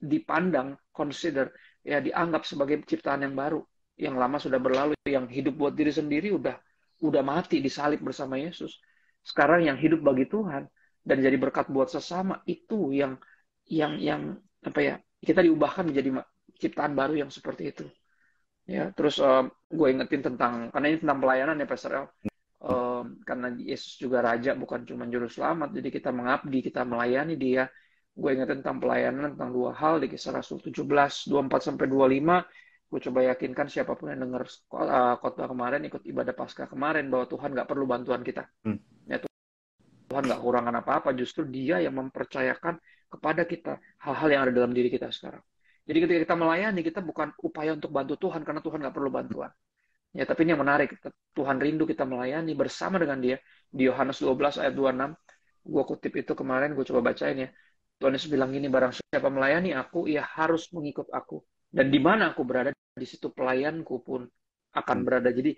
dipandang, consider, ya dianggap sebagai ciptaan yang baru. Yang lama sudah berlalu, yang hidup buat diri sendiri udah mati disalib bersama Yesus. Sekarang yang hidup bagi Tuhan dan jadi berkat buat sesama, itu yang apa ya, kita diubahkan menjadi ciptaan baru yang seperti itu. Ya, terus gue ingetin karena ini tentang pelayanan ya Pastor El. Karena Yesus juga raja, bukan cuma juru selamat, jadi kita mengabdi, kita melayani dia. Gue ingetin tentang pelayanan tentang dua hal di Kisah Rasul 17 24-25. Gue coba yakinkan siapapun yang dengar khotbah kemarin, ikut ibadah Paskah kemarin, bahwa Tuhan nggak perlu bantuan kita. Ya, Tuhan nggak kurangan apa-apa, justru dia yang mempercayakan kepada kita hal-hal yang ada dalam diri kita sekarang. Jadi ketika kita melayani, kita bukan upaya untuk bantu Tuhan, karena Tuhan nggak perlu bantuan. Ya, tapi ini yang menarik, Tuhan rindu kita melayani bersama dengan dia. Di Yohanes 12 ayat 26, gue kutip itu kemarin, gue coba bacain ya. Tuhan Yesus bilang gini, barang siapa melayani aku, ia harus mengikut aku. Dan di mana aku berada, di situ pelayanku pun akan berada. Jadi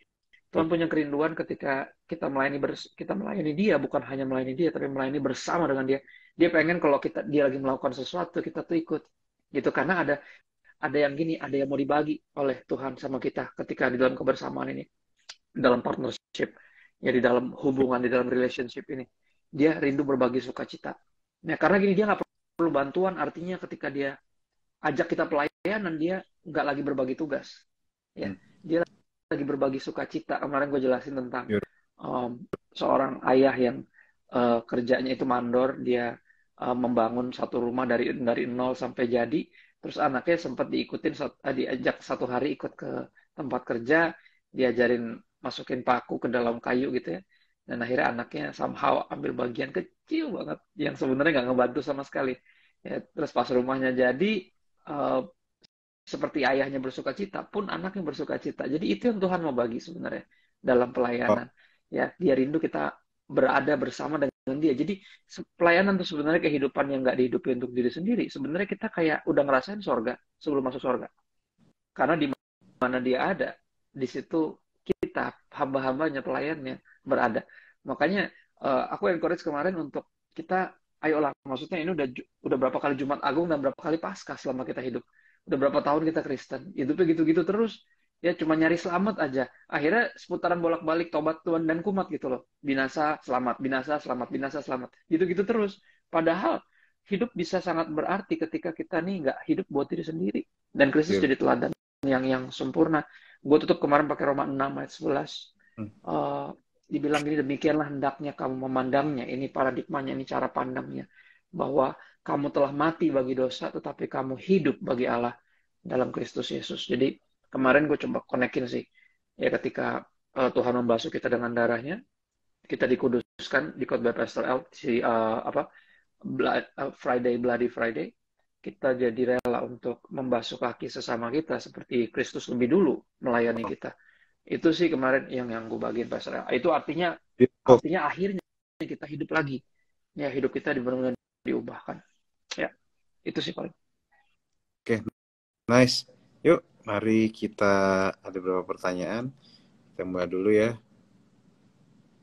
Tuhan punya kerinduan ketika kita melayani dia, bukan hanya melayani dia, tapi melayani bersama dengan dia. Dia pengen kalau dia lagi melakukan sesuatu, kita tuh ikut. Gitu, karena ada yang gini, ada yang mau dibagi oleh Tuhan sama kita ketika di dalam kebersamaan ini, dalam partnership, ya di dalam hubungan, di dalam relationship ini. Dia rindu berbagi sukacita. Nah, karena gini, dia nggak perlu bantuan, artinya ketika dia ajak kita pelayanan, dia nggak lagi berbagi tugas. Ya, Hmm. dia lagi berbagi sukacita. Kemarin gue jelasin tentang Yur. seorang ayah yang kerjanya itu mandor, dia membangun satu rumah dari nol sampai jadi, terus anaknya sempat diajak satu hari ikut ke tempat kerja, diajarin masukin paku ke dalam kayu gitu ya, dan akhirnya anaknya somehow ambil bagian kecil banget yang sebenarnya nggak ngebantu sama sekali. Ya, terus pas rumahnya jadi, eh, seperti ayahnya bersuka cita, pun anaknya bersuka cita. Jadi itu yang Tuhan mau bagi sebenarnya dalam Oh, pelayanan. Ya, dia rindu kita berada bersama dengan dia. Jadi pelayanan itu sebenarnya kehidupan yang nggak dihidupi untuk diri sendiri. Sebenarnya kita kayak udah ngerasain sorga sebelum masuk sorga. Karena di mana dia ada, di situ kita hamba-hambanya, pelayannya berada. Makanya aku encourage kemarin untuk kita, ayolah, maksudnya ini udah berapa kali Jumat Agung dan berapa kali Paskah selama kita hidup. Udah berapa tahun kita Kristen. Hidupnya gitu-gitu terus. Ya cuma nyari selamat aja. Akhirnya seputaran bolak-balik tobat Tuhan dan kumat gitu loh. Binasa, selamat, binasa, selamat, binasa, selamat. Gitu-gitu terus. Padahal hidup bisa sangat berarti ketika kita nih nggak hidup buat diri sendiri. Dan Kristus yur. jadi teladan yang sempurna. Gue tutup kemarin pakai Roma 6 ayat 11. Hmm. Dibilang gini, demikianlah hendaknya kamu memandangnya. Ini paradigmanya, ini cara pandangnya. Bahwa kamu telah mati bagi dosa, tetapi kamu hidup bagi Allah dalam Kristus Yesus. Jadi kemarin gue coba konekin sih. Ya ketika Tuhan membasuh kita dengan darahnya, kita dikuduskan di khotbah Pastor L, si Bloody Friday, kita jadi rela untuk membasuh kaki sesama kita seperti Kristus lebih dulu melayani kita. Itu sih kemarin yang gue bagiin Pastor L. Itu artinya Itu. artinya akhirnya kita hidup lagi. Ya, hidup kita benar-benar diubahkan. Ya, itu sih paling. Oke, nice. Yuk, mari kita ada beberapa pertanyaan. Kita mulai dulu ya.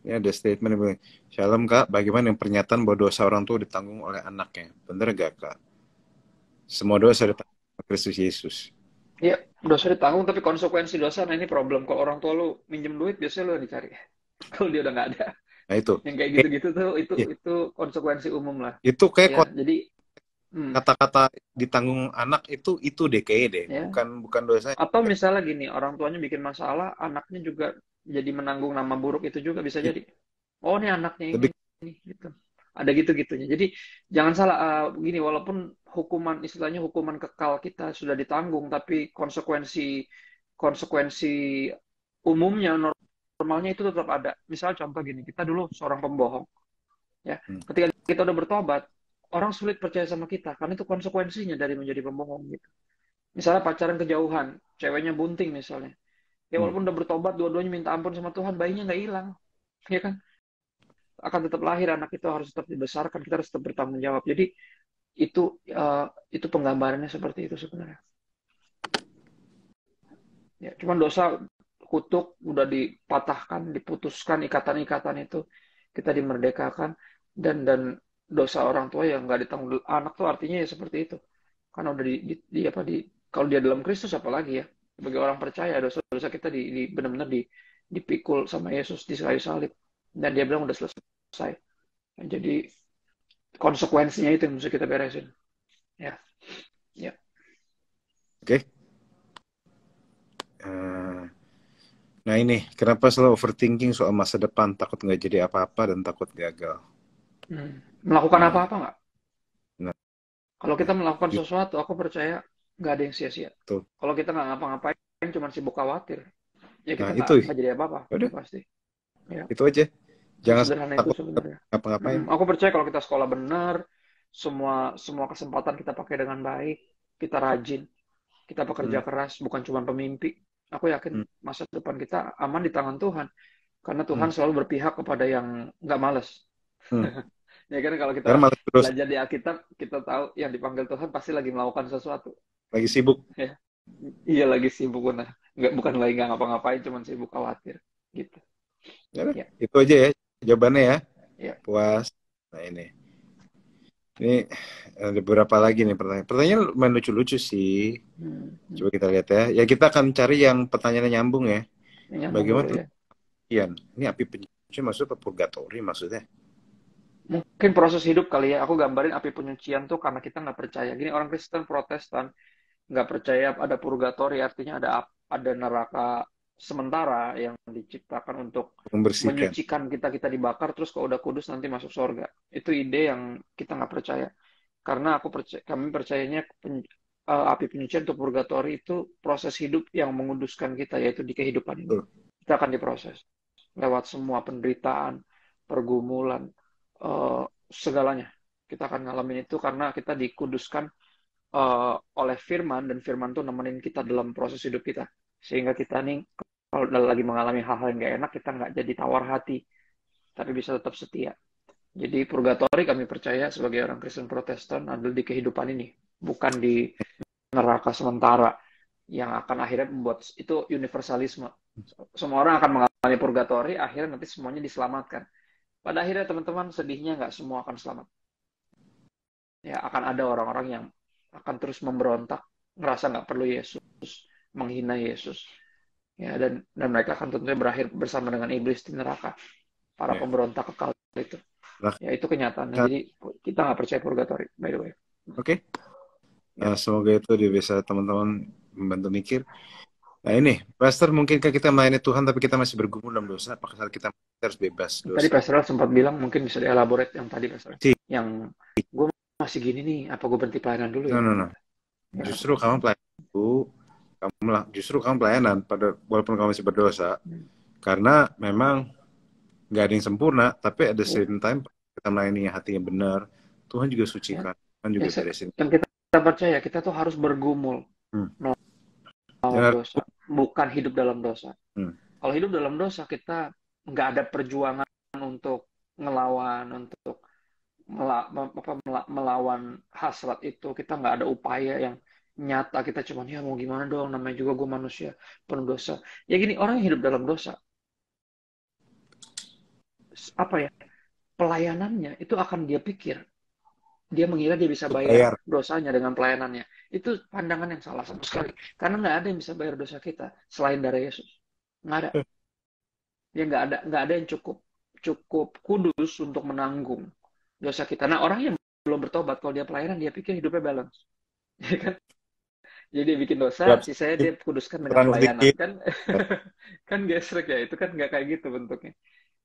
Ini ada statement yang Shalom Kak, bagaimana yang pernyataan bahwa dosa orang tua ditanggung oleh anaknya? Bener gak Kak? Semua dosa ditanggung oleh Kristus Yesus. Ya, dosa ditanggung, tapi konsekuensi dosa, nah ini problem. Kalau orang tua lu minjem duit, biasanya lu yang dicari. Kalau dia udah nggak ada. Nah itu. Yang kayak Eh, gitu-gitu tuh, iya. itu konsekuensi umum lah. Itu kayak Ya, jadi, kata-kata ditanggung anak itu deh kayaknya deh. ya. Bukan dosa. Atau misalnya gini, orang tuanya bikin masalah, anaknya juga jadi menanggung nama buruk itu juga bisa jadi. Oh, ini anaknya Lebih ini gitu. Ada gitu-gitunya. Jadi jangan salah, gini, walaupun hukuman, istilahnya hukuman kekal kita sudah ditanggung, tapi konsekuensi konsekuensi umumnya, normalnya itu tetap ada. Misal contoh gini, kita dulu seorang pembohong, ya. Ketika kita udah bertobat, orang sulit percaya sama kita karena itu konsekuensinya dari menjadi pembohong gitu. Misalnya pacaran kejauhan, ceweknya bunting misalnya. Ya hmm. walaupun udah bertobat, dua-duanya minta ampun sama Tuhan, bayinya nggak hilang. Ya kan? Akan tetap lahir, anak itu harus tetap dibesarkan, kita harus tetap bertanggung jawab. Jadi itu penggambarannya seperti itu sebenarnya. Ya, cuman dosa kutuk udah dipatahkan, diputuskan ikatan-ikatan itu, kita dimerdekakan, dan dosa orang tua yang nggak ditanggung anak tuh artinya ya seperti itu. Karena udah kalau dia dalam Kristus apalagi ya, sebagai orang percaya dosa-dosa kita benar-benar dipikul sama Yesus di kayu salib, dan dia bilang udah selesai. Nah, jadi konsekuensinya itu yang mesti kita beresin. Ya, ya. Oke. Nah ini, kenapa selalu overthinking soal masa depan, takut nggak jadi apa-apa dan takut gagal? Melakukan Nah, apa-apa nggak? nah Kalau kita melakukan gitu. sesuatu, aku percaya nggak ada yang sia-sia. Kalau kita nggak ngapa-ngapain, cuma sibuk khawatir, ya kita Nah itu, nggak jadi apa-apa, udah, udah pasti. Ya, itu aja. Jangan sesederhana itu takut sebenarnya. ngapa-ngapain. Aku percaya kalau kita sekolah benar, semua kesempatan kita pakai dengan baik, kita rajin, kita Hmm. bekerja keras, bukan cuma pemimpi. Aku yakin Hmm. masa depan kita aman di tangan Tuhan, karena Hmm. Tuhan selalu berpihak kepada yang nggak males. Hmm. Ya kan, kalau kita Karena malah terus belajar di Alkitab, kita tahu yang dipanggil Tuhan pasti lagi melakukan sesuatu. lagi sibuk. Ya, iya lagi sibuk, nah, bukan lagi nggak ngapa-ngapain, cuma sibuk khawatir, gitu. Ya, Ya, itu aja ya jawabannya ya. ya. Puas. Nah ini Ini ada beberapa lagi nih pertanyaan. Pertanyaan lumayan lucu-lucu sih. Coba kita lihat ya. Ya kita akan cari yang pertanyaannya nyambung ya. Nyambung dulu Bagaimana ya. penyucian? Ini api penyucian maksudnya purgatori maksudnya? Mungkin proses hidup kali ya. Aku gambarin api penyucian tuh karena kita nggak percaya. Gini, orang Kristen Protestan nggak percaya ada purgatori, artinya ada neraka sementara yang diciptakan untuk Membersihkan. menyucikan kita, kita dibakar terus kalau udah kudus nanti masuk surga. Itu ide yang kita nggak percaya. Karena kami percayanya api penyucian atau purgatori itu proses hidup yang menguduskan kita, yaitu di kehidupan ini. Tuh. Kita akan diproses lewat semua penderitaan, pergumulan, segalanya. Kita akan ngalamin itu karena kita dikuduskan oleh firman, dan firman tuh nemenin kita dalam proses hidup kita. Sehingga kita nih, kalau lagi mengalami hal-hal yang gak enak, kita nggak jadi tawar hati, tapi bisa tetap setia. Jadi purgatori kami percaya sebagai orang Kristen Protestan adalah di kehidupan ini, bukan di neraka sementara yang akan akhirnya membuat itu universalisme. Semua orang akan mengalami purgatori, akhirnya nanti semuanya diselamatkan. Pada akhirnya teman-teman, sedihnya nggak semua akan selamat. Ya, akan ada orang-orang yang akan terus memberontak, ngerasa nggak perlu Yesus, menghina Yesus. Ya, dan mereka akan tentunya berakhir bersama dengan iblis di neraka. Para pemberontak kekal itu. Nah, Ya, itu kenyataannya. Jadi kita nggak percaya purgatori, by the way. Oke. Semoga itu bisa teman-teman membantu mikir. Nah ini, Pastor, mungkinkah kita melayani Tuhan tapi kita masih bergumul dalam dosa? Apakah kita harus bebas dosa? Tadi Pastor sempat bilang, mungkin bisa dielaborate yang tadi Pastor. Yang gue masih gini nih, apa gue berhenti pelayanan dulu ya? No. Justru kamu pelayanan itu, justru kamu pelayanan walaupun kamu masih berdosa, karena memang nggak ada yang sempurna, tapi at the same time kita melayani hati yang benar, Tuhan juga sucikan, Tuhan juga beresin. Dan kita percaya kita tuh harus bergumul melawan dosa, bukan hidup dalam dosa. Kalau hidup dalam dosa, kita nggak ada perjuangan untuk ngelawan, untuk melawan hasrat itu. Kita nggak ada upaya yang nyata. Kita cuma ya mau gimana dong, namanya juga gue manusia penuh dosa. Ya gini, orang yang hidup dalam dosa, apa ya, pelayanannya itu akan dia pikir, dia mengira dia bisa bayar dosanya dengan pelayanannya. Itu pandangan yang salah sama sekali. Karena nggak ada yang bisa bayar dosa kita selain darah Yesus. Nggak ada. Ya nggak ada yang cukup kudus untuk menanggung dosa kita. Nah, orang yang belum bertobat, kalau dia pelayanan, dia pikir hidupnya balance. Ya kan? Jadi dia bikin dosa, sisanya dia kuduskan dengan pelayanan. Kan gesrek ya, itu kan nggak kayak gitu bentuknya.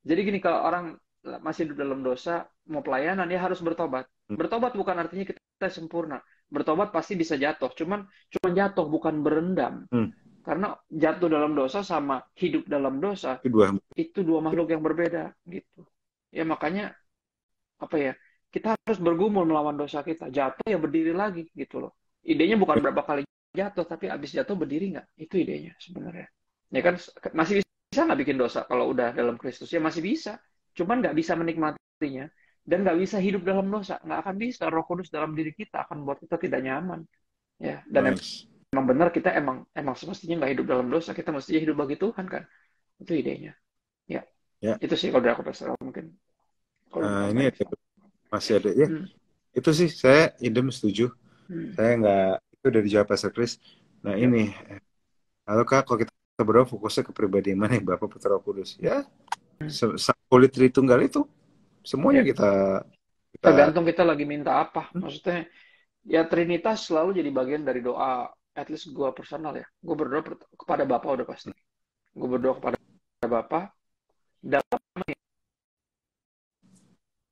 Jadi gini, kalau orang masih hidup dalam dosa, mau pelayanan, dia harus bertobat. Bertobat bukan artinya kita sempurna. Bertobat pasti bisa jatuh. Cuman jatuh, bukan berendam. Karena jatuh dalam dosa sama hidup dalam dosa, itu dua makhluk yang berbeda. Gitu. Ya makanya, apa ya, kita harus bergumul melawan dosa kita. Jatuh ya berdiri lagi gitu loh. Idenya bukan berapa kali jatuh, tapi abis jatuh berdiri nggak. Itu idenya sebenarnya. Ya kan, masih bisa nggak bikin dosa kalau udah dalam Kristus? Ya masih bisa. Cuman nggak bisa menikmatinya. Dan nggak bisa hidup dalam dosa. Nggak akan bisa. Roh Kudus dalam diri kita akan buat kita tidak nyaman. Ya. Dan emang benar, kita emang semestinya nggak hidup dalam dosa. Kita mestinya hidup bagi Tuhan kan. Itu idenya. Ya. Itu sih kalau dari aku personal mungkin. Ini masih ada ya. Itu sih saya idem setuju. Saya nggak, itu udah dijawab Pastor Chris. Nah ini, lalu Kak, kalau kita berdoa fokusnya ke pribadi mana yang Bapa, Putra, Roh Kudus? Ya, Holy Tritunggal itu semuanya kita tergantung kita lagi minta apa. Maksudnya ya Trinitas selalu jadi bagian dari doa. At least gue personal ya, gue berdoa kepada Bapa udah pasti. Gue berdoa kepada Bapa dalam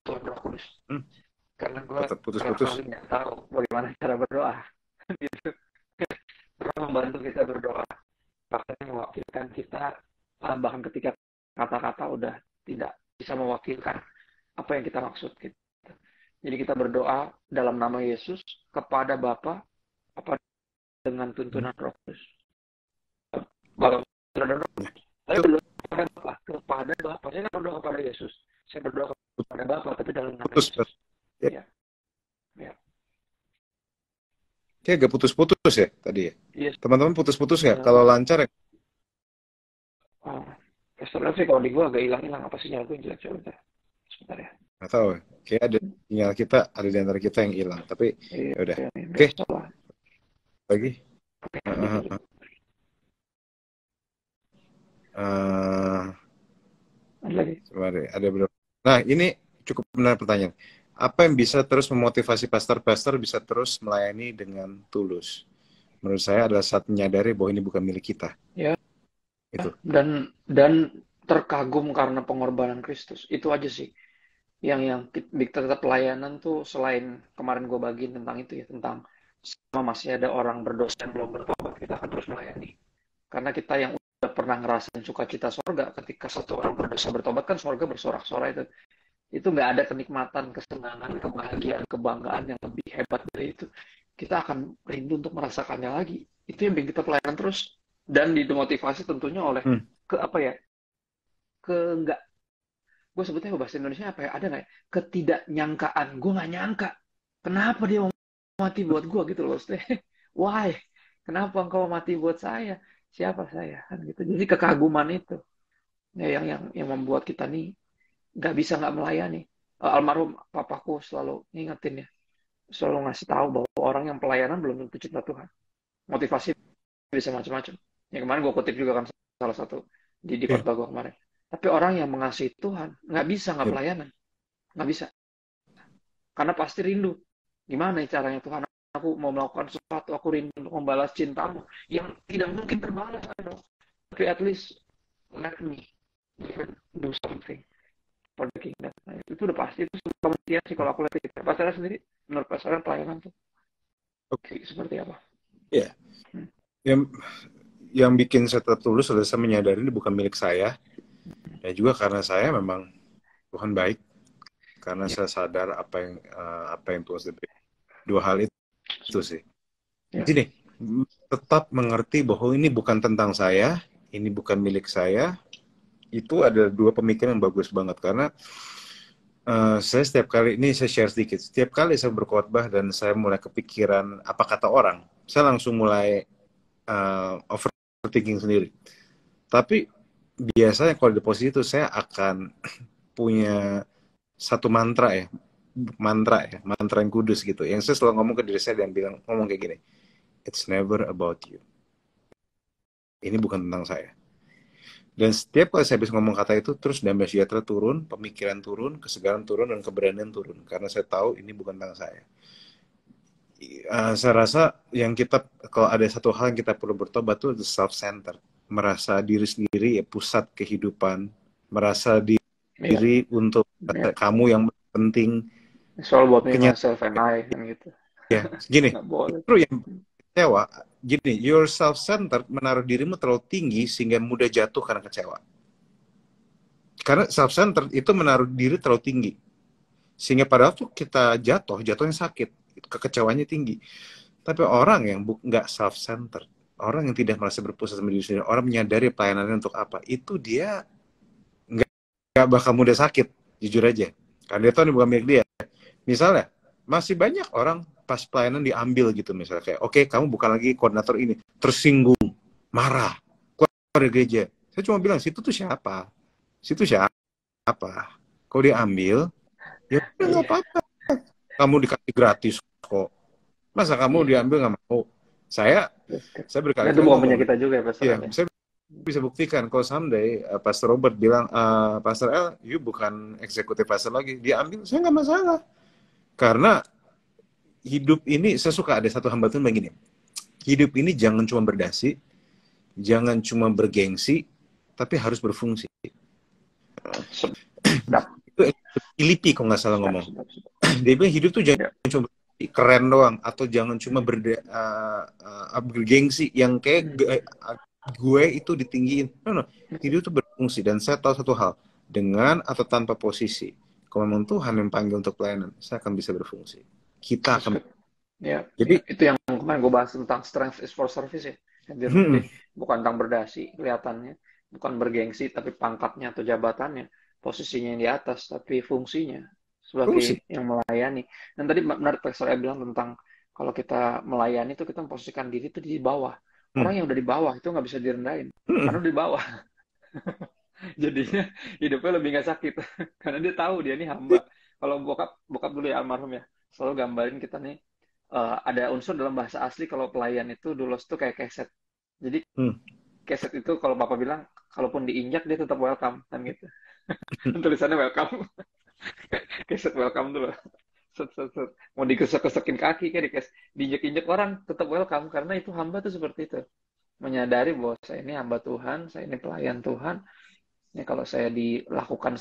Tuhan Roh Kudus. Karena gue putus-putus nggak tahu bagaimana cara berdoa. Gitu. Tuhan membantu kita berdoa, bahkan mewakilkan kita, bahkan ketika kata-kata udah tidak bisa mewakilkan apa yang kita maksud gitu. Jadi kita berdoa dalam nama Yesus kepada Bapa, apa dengan tuntunan Roh Kudus. Bapa dan Roh Kudus. Saya berdoa kepada Bapa. Saya berdoa kepada Yesus. Saya berdoa kepada Bapa, tapi dalam nama Yesus. Ya. Kayak agak putus-putus ya tadi ya. Yes. Teman-teman putus-putus ya. Kalau lancar ya. Pastor sih kalau di gua agak hilang-hilang, apa sinyal gue jelek. Sebentar ya. Nggak tahu. Kayak ada sinyal kita, ada di antara kita yang hilang. Tapi Iya, ya udah. Oke, biasa lah. lagi. Gitu. Uh, uh, Ada lagi. ada berapa? Nah, ini cukup benar pertanyaan. Apa yang bisa terus memotivasi pastor-pastor bisa terus melayani dengan tulus? Menurut saya adalah saat menyadari bahwa ini bukan milik kita. Ya, Itu. dan terkagum karena pengorbanan Kristus. Itu aja sih. Yang tetap pelayanan tuh selain kemarin gue bagiin tentang itu ya, tentang sama masih ada orang berdosa yang belum bertobat, kita akan terus melayani. Karena kita yang udah pernah ngerasain sukacita sorga, ketika satu orang berdosa bertobat kan sorga bersorak-sorai itu nggak ada kenikmatan, kesenangan, kebahagiaan, kebanggaan yang lebih hebat dari itu. Kita akan rindu untuk merasakannya lagi. Itu yang bikin kita pelayanan terus dan dimotivasi tentunya oleh Hmm. ke apa ya, ke nggak, gue sebutnya bahasa Indonesia apa ya, ada nggak ya? Ketidaknyangkaan. Gue nggak nyangka kenapa dia mau mati buat gue gitu loh. Why, kenapa engkau mati buat saya, siapa saya kan gitu. Jadi kekaguman itu ya yang membuat kita nih nggak bisa nggak melayani. Almarhum papaku selalu ngingetin ya, selalu ngasih tahu bahwa orang yang pelayanan belum tentu cinta Tuhan. Motivasi bisa macam-macam. Yang kemarin gue kutip juga kan salah satu di Yeah. khotbah gue kemarin. Tapi orang yang mengasihi Tuhan nggak bisa nggak Yeah. pelayanan, nggak bisa. Karena pasti rindu. Gimana caranya Tuhan? Aku mau melakukan sesuatu, aku rindu untuk membalas cintamu yang tidak mungkin terbalas. Tapi at least let me do something for the kingdom. Nah, itu udah pasti, itu pembuktian sih kalau aku lihat itu. Pasaran sendiri, menurut pasaran pelayanan tuh seperti apa? Yeah. Yang yang bikin saya tetap tulus adalah saya menyadari ini bukan milik saya. Ya juga karena saya memang Tuhan baik. Karena saya sadar apa yang Tuhan sudah beri. Dua hal itu sih. Ya. Jadi tetap mengerti bahwa ini bukan tentang saya, ini bukan milik saya. Itu ada dua pemikiran yang bagus banget karena saya setiap kali ini saya share sedikit. Setiap kali saya berkhotbah dan saya mulai kepikiran apa kata orang, saya langsung mulai overthinking sendiri. Tapi biasanya kalau di posisi itu saya akan punya satu mantra yang kudus gitu. Yang saya selalu ngomong ke diri saya dan ngomong kayak gini, it's never about you. Ini bukan tentang saya. Dan setiap kali saya bisa ngomong kata itu, terus damai sejahtera turun, pemikiran turun, kesegaran turun, dan keberanian turun. Karena saya tahu ini bukan tentang saya. Saya rasa kalau ada satu hal yang kita perlu bertobat itu self-centered. Merasa diri sendiri ya pusat kehidupan. Merasa diri untuk kamu yang penting. Soal buat me, Kenyataan myself, and I, kan gitu. ya, gini, Nggak boleh. itu yang kecewa. Gini, your self-centered menaruh dirimu terlalu tinggi sehingga mudah jatuh karena kecewa. Karena self-centered itu menaruh diri terlalu tinggi. Sehingga pada waktu kita jatuhnya sakit. Kekecewanya tinggi. Tapi orang yang nggak self-centered, orang yang tidak merasa berpusat sama diri sendiri, orang menyadari pelayanannya untuk apa, itu dia nggak bakal mudah sakit, jujur aja. Karena dia tahu ini bukan milik dia. Misalnya, masih banyak orang pas pelayanan diambil gitu misalnya kayak, oke, kamu bukan lagi koordinator ini, tersinggung, marah, keluar dari gereja. Saya cuma bilang, situ tuh siapa? Situ siapa? Kau diambil, ya udah nggak apa-apa. Kamu dikasih gratis kok. Masa kamu diambil nggak mau? Saya Dan itu berkali-kali bukan punya ngomong, kita juga ya, Pastor ya, ya. saya bisa buktikan kalau someday Pastor Robert bilang, Pastor L, you bukan eksekutif pastor lagi, dia ambil, saya nggak masalah. Karena hidup ini, saya suka ada satu hambatan begini, hidup ini jangan cuma berdasi, jangan cuma bergengsi, tapi harus berfungsi. Sedap. Itu Filipi kalau nggak salah ngomong. Sedap. Dia bilang hidup tuh jangan Ya. cuma keren doang, atau jangan cuma bergengsi yang kayak gue itu ditinggiin. No. Hidup itu berfungsi. Dan saya tahu satu hal, dengan atau tanpa posisi, kalau memang Tuhan yang panggil untuk pelayanan, saya akan bisa berfungsi. Kita akan. Ya, Jadi itu yang kemarin gue bahas tentang strength is for service ya. Jadi bukan tentang berdasi kelihatannya, bukan bergengsi, tapi pangkatnya atau jabatannya, posisinya yang di atas, tapi fungsinya sebagai yang melayani. Dan tadi benar saya bilang tentang kalau kita melayani itu kita memposisikan diri itu di bawah. Orang yang udah di bawah itu nggak bisa direndahin, karena udah di bawah. Jadinya hidupnya lebih nggak sakit, karena dia tahu dia ini hamba. kalau bokap bokap dulu ya almarhum ya, selalu gambarin kita nih, ada unsur dalam bahasa asli kalau pelayan itu doulos tuh kayak keset. Jadi Hmm. keset itu kalau papa bilang, kalaupun diinjak dia tetap welcome kan gitu. Tulisannya welcome, keset welcome dulu. Set, set, set. Mau digesek-gesekin kaki kayak diinjek-injek orang tetap welcome karena itu hamba tuh seperti itu. Menyadari bahwa saya ini hamba Tuhan, saya ini pelayan Tuhan. Ya kalau saya diperlakukan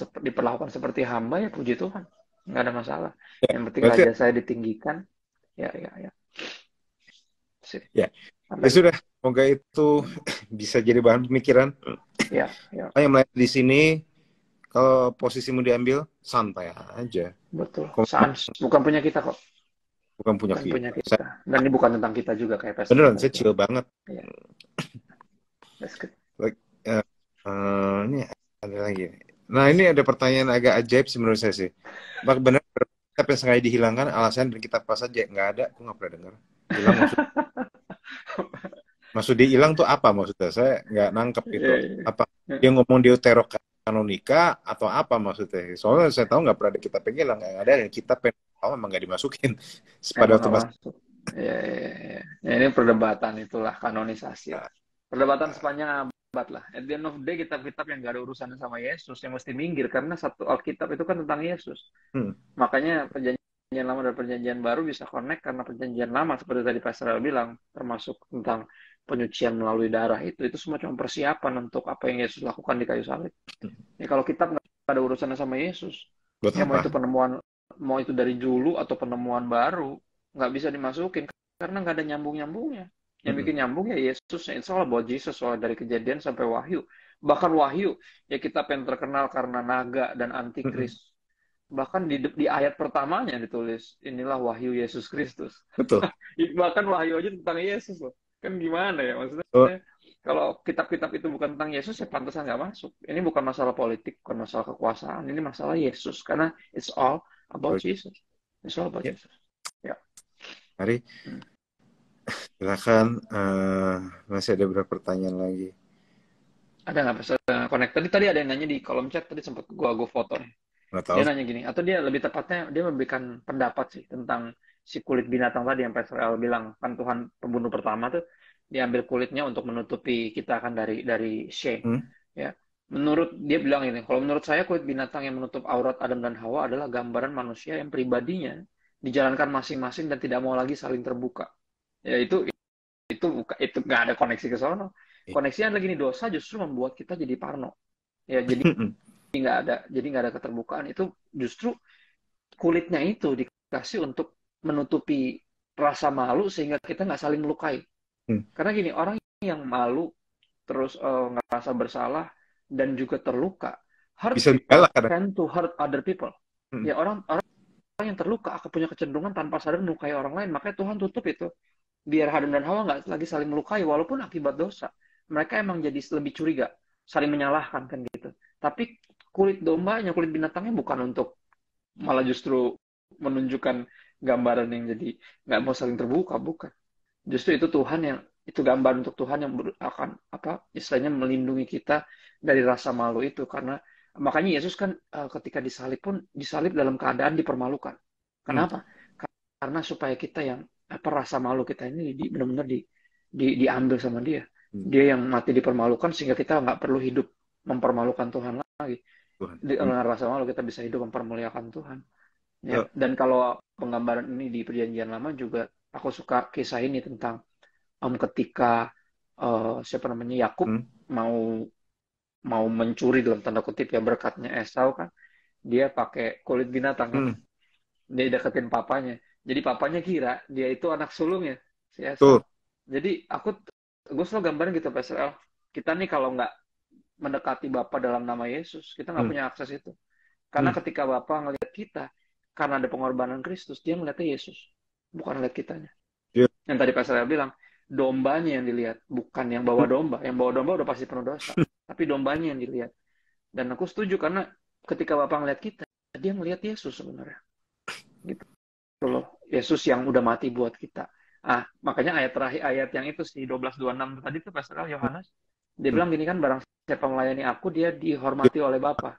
seperti hamba ya puji Tuhan, nggak ada masalah. Ya, Yang penting berarti raja saya ditinggikan. Ya ya ya. Sip. ya, ya Apalagi? sudah. Semoga itu bisa jadi bahan pemikiran. Ya ya Yang melayani di sini, kalau posisimu diambil, santai aja. betul. Kok Sans bukan punya kita kok, bukan punya bukan punya kita. kita. Dan ini bukan tentang kita juga kayak pastor Beneran, kita saya chill bilang. banget. Ya, that's good. Like, ini ada lagi. Nah, ini ada pertanyaan agak ajaib sih menurut saya sih. Bak benar kitab yang sengaja dihilangkan alasan dan kitab apa saja? Nggak ada, aku nggak pernah dengar. Hilang maksud dia hilang tuh apa maksudnya? Saya nggak nangkep itu. Ya, ya, Apa ya. dia ngomong Deuterokanonika atau apa maksudnya? Soalnya saya tahu nggak pernah ada kitab yang hilang, nggak ada yang kitab yang emang nggak dimasukin pada Emang waktu nggak mas. masuk. Ya, ya, ya. Ya, ini perdebatan itulah kanonisasi lah. Perdebatan sepanjang abad lah. At the end of the day kitab-kitab yang gak ada urusannya sama Yesus yang mesti minggir karena satu Alkitab itu kan tentang Yesus. Hmm. Makanya perjanjian lama dan perjanjian baru bisa connect karena perjanjian lama seperti tadi Pastor bilang termasuk tentang penyucian melalui darah itu semua cuma persiapan untuk apa yang Yesus lakukan di kayu salib. Ya kalau kitab nggak ada urusannya sama Yesus, Buat ya mau apa? itu penemuan, mau itu dari dulu atau penemuan baru, nggak bisa dimasukin karena nggak ada nyambung-nyambungnya. Yang Hmm. bikin nyambung ya Yesus. It's all about Jesus. Soal dari Kejadian sampai Wahyu. Bahkan Wahyu, ya kitab yang terkenal karena naga dan Hmm. antikris. Bahkan di ayat pertamanya ditulis, inilah Wahyu Yesus Kristus. Betul. Bahkan Wahyu aja tentang Yesus loh. Kan gimana ya maksudnya? Oh, Kalau kitab-kitab itu bukan tentang Yesus, ya pantasan nggak masuk. Ini bukan masalah politik, bukan masalah kekuasaan. Ini masalah Yesus. Karena it's all about Jesus. It's all about ya. Jesus. Ya. Mari Hmm. silakan. Masih ada beberapa pertanyaan lagi. Ada nggak bisa connect? Tadi ada yang nanya di kolom chat, tadi sempat gua foto nih. Nggak tahu. Dia nanya gini, atau dia lebih tepatnya, dia memberikan pendapat sih tentang si kulit binatang tadi yang Pastor El bilang. Kan Tuhan pembunuh pertama tuh, diambil kulitnya untuk menutupi kita kan dari shame. Hmm? Ya. Menurut dia bilang ini, kalau menurut saya kulit binatang yang menutup aurat Adam dan Hawa adalah gambaran manusia yang pribadinya dijalankan masing-masing dan tidak mau lagi saling terbuka. Ya itu nggak ada koneksi ke sono. Koneksinya lagi nih, dosa justru membuat kita jadi parno. Ya jadi nggak ada keterbukaan. Itu justru kulitnya itu dikasih untuk menutupi rasa malu sehingga kita nggak saling melukai. Hmm. Karena gini, orang yang malu terus ngerasa bersalah dan juga terluka, hurt Bisa people galak kadang. tend to hurt other people. Hmm. Ya orang yang terluka akan punya kecenderungan tanpa sadar melukai orang lain. Makanya Tuhan tutup itu biar Adam dan Hawa nggak lagi saling melukai walaupun akibat dosa. Mereka emang jadi lebih curiga, saling menyalahkan kan gitu. Tapi kulit dombanya, kulit binatangnya bukan untuk malah justru menunjukkan gambaran yang jadi nggak mau saling terbuka, bukan. Justru itu Tuhan yang itu gambar untuk Tuhan yang akan apa istilahnya melindungi kita dari rasa malu itu karena makanya Yesus kan ketika disalib pun disalib dalam keadaan dipermalukan. Hmm. Kenapa? Karena supaya kita yang apa rasa malu kita ini benar-benar diambil sama dia. Hmm. Dia yang mati dipermalukan sehingga kita nggak perlu hidup mempermalukan Tuhan lagi. Tuhan. Dengan rasa malu kita bisa hidup mempermuliakan Tuhan. Ya. Oh. Dan kalau penggambaran ini di Perjanjian Lama juga aku suka kisah ini tentang ketika siapa namanya Yakub mau mencuri dalam tanda kutip ya berkatnya Esau kan, dia pakai kulit binatang kan, dia deketin papanya, jadi papanya kira dia itu anak sulungnya si Esau. Jadi gue selalu gambarin gitu PSL, kita nih kalau nggak mendekati Bapa dalam nama Yesus, kita nggak punya akses itu. Karena ketika Bapa ngelihat kita, karena ada pengorbanan Kristus, dia melihatnya Yesus, bukan lihat kitanya. Yeah. Yang tadi Pak saya bilang, dombanya yang dilihat, bukan yang bawa domba. Yang bawa domba udah pasti penuh dosa. Tapi dombanya yang dilihat. Dan aku setuju karena ketika Bapak ngelihat kita, dia melihat Yesus sebenarnya. Gitu loh. Yesus yang udah mati buat kita. Makanya ayat terakhir, ayat yang itu sih 12:26 tadi tuh Pastor Yohanes, dia bilang gini kan, barang siapa melayani aku, dia dihormati oleh Bapa.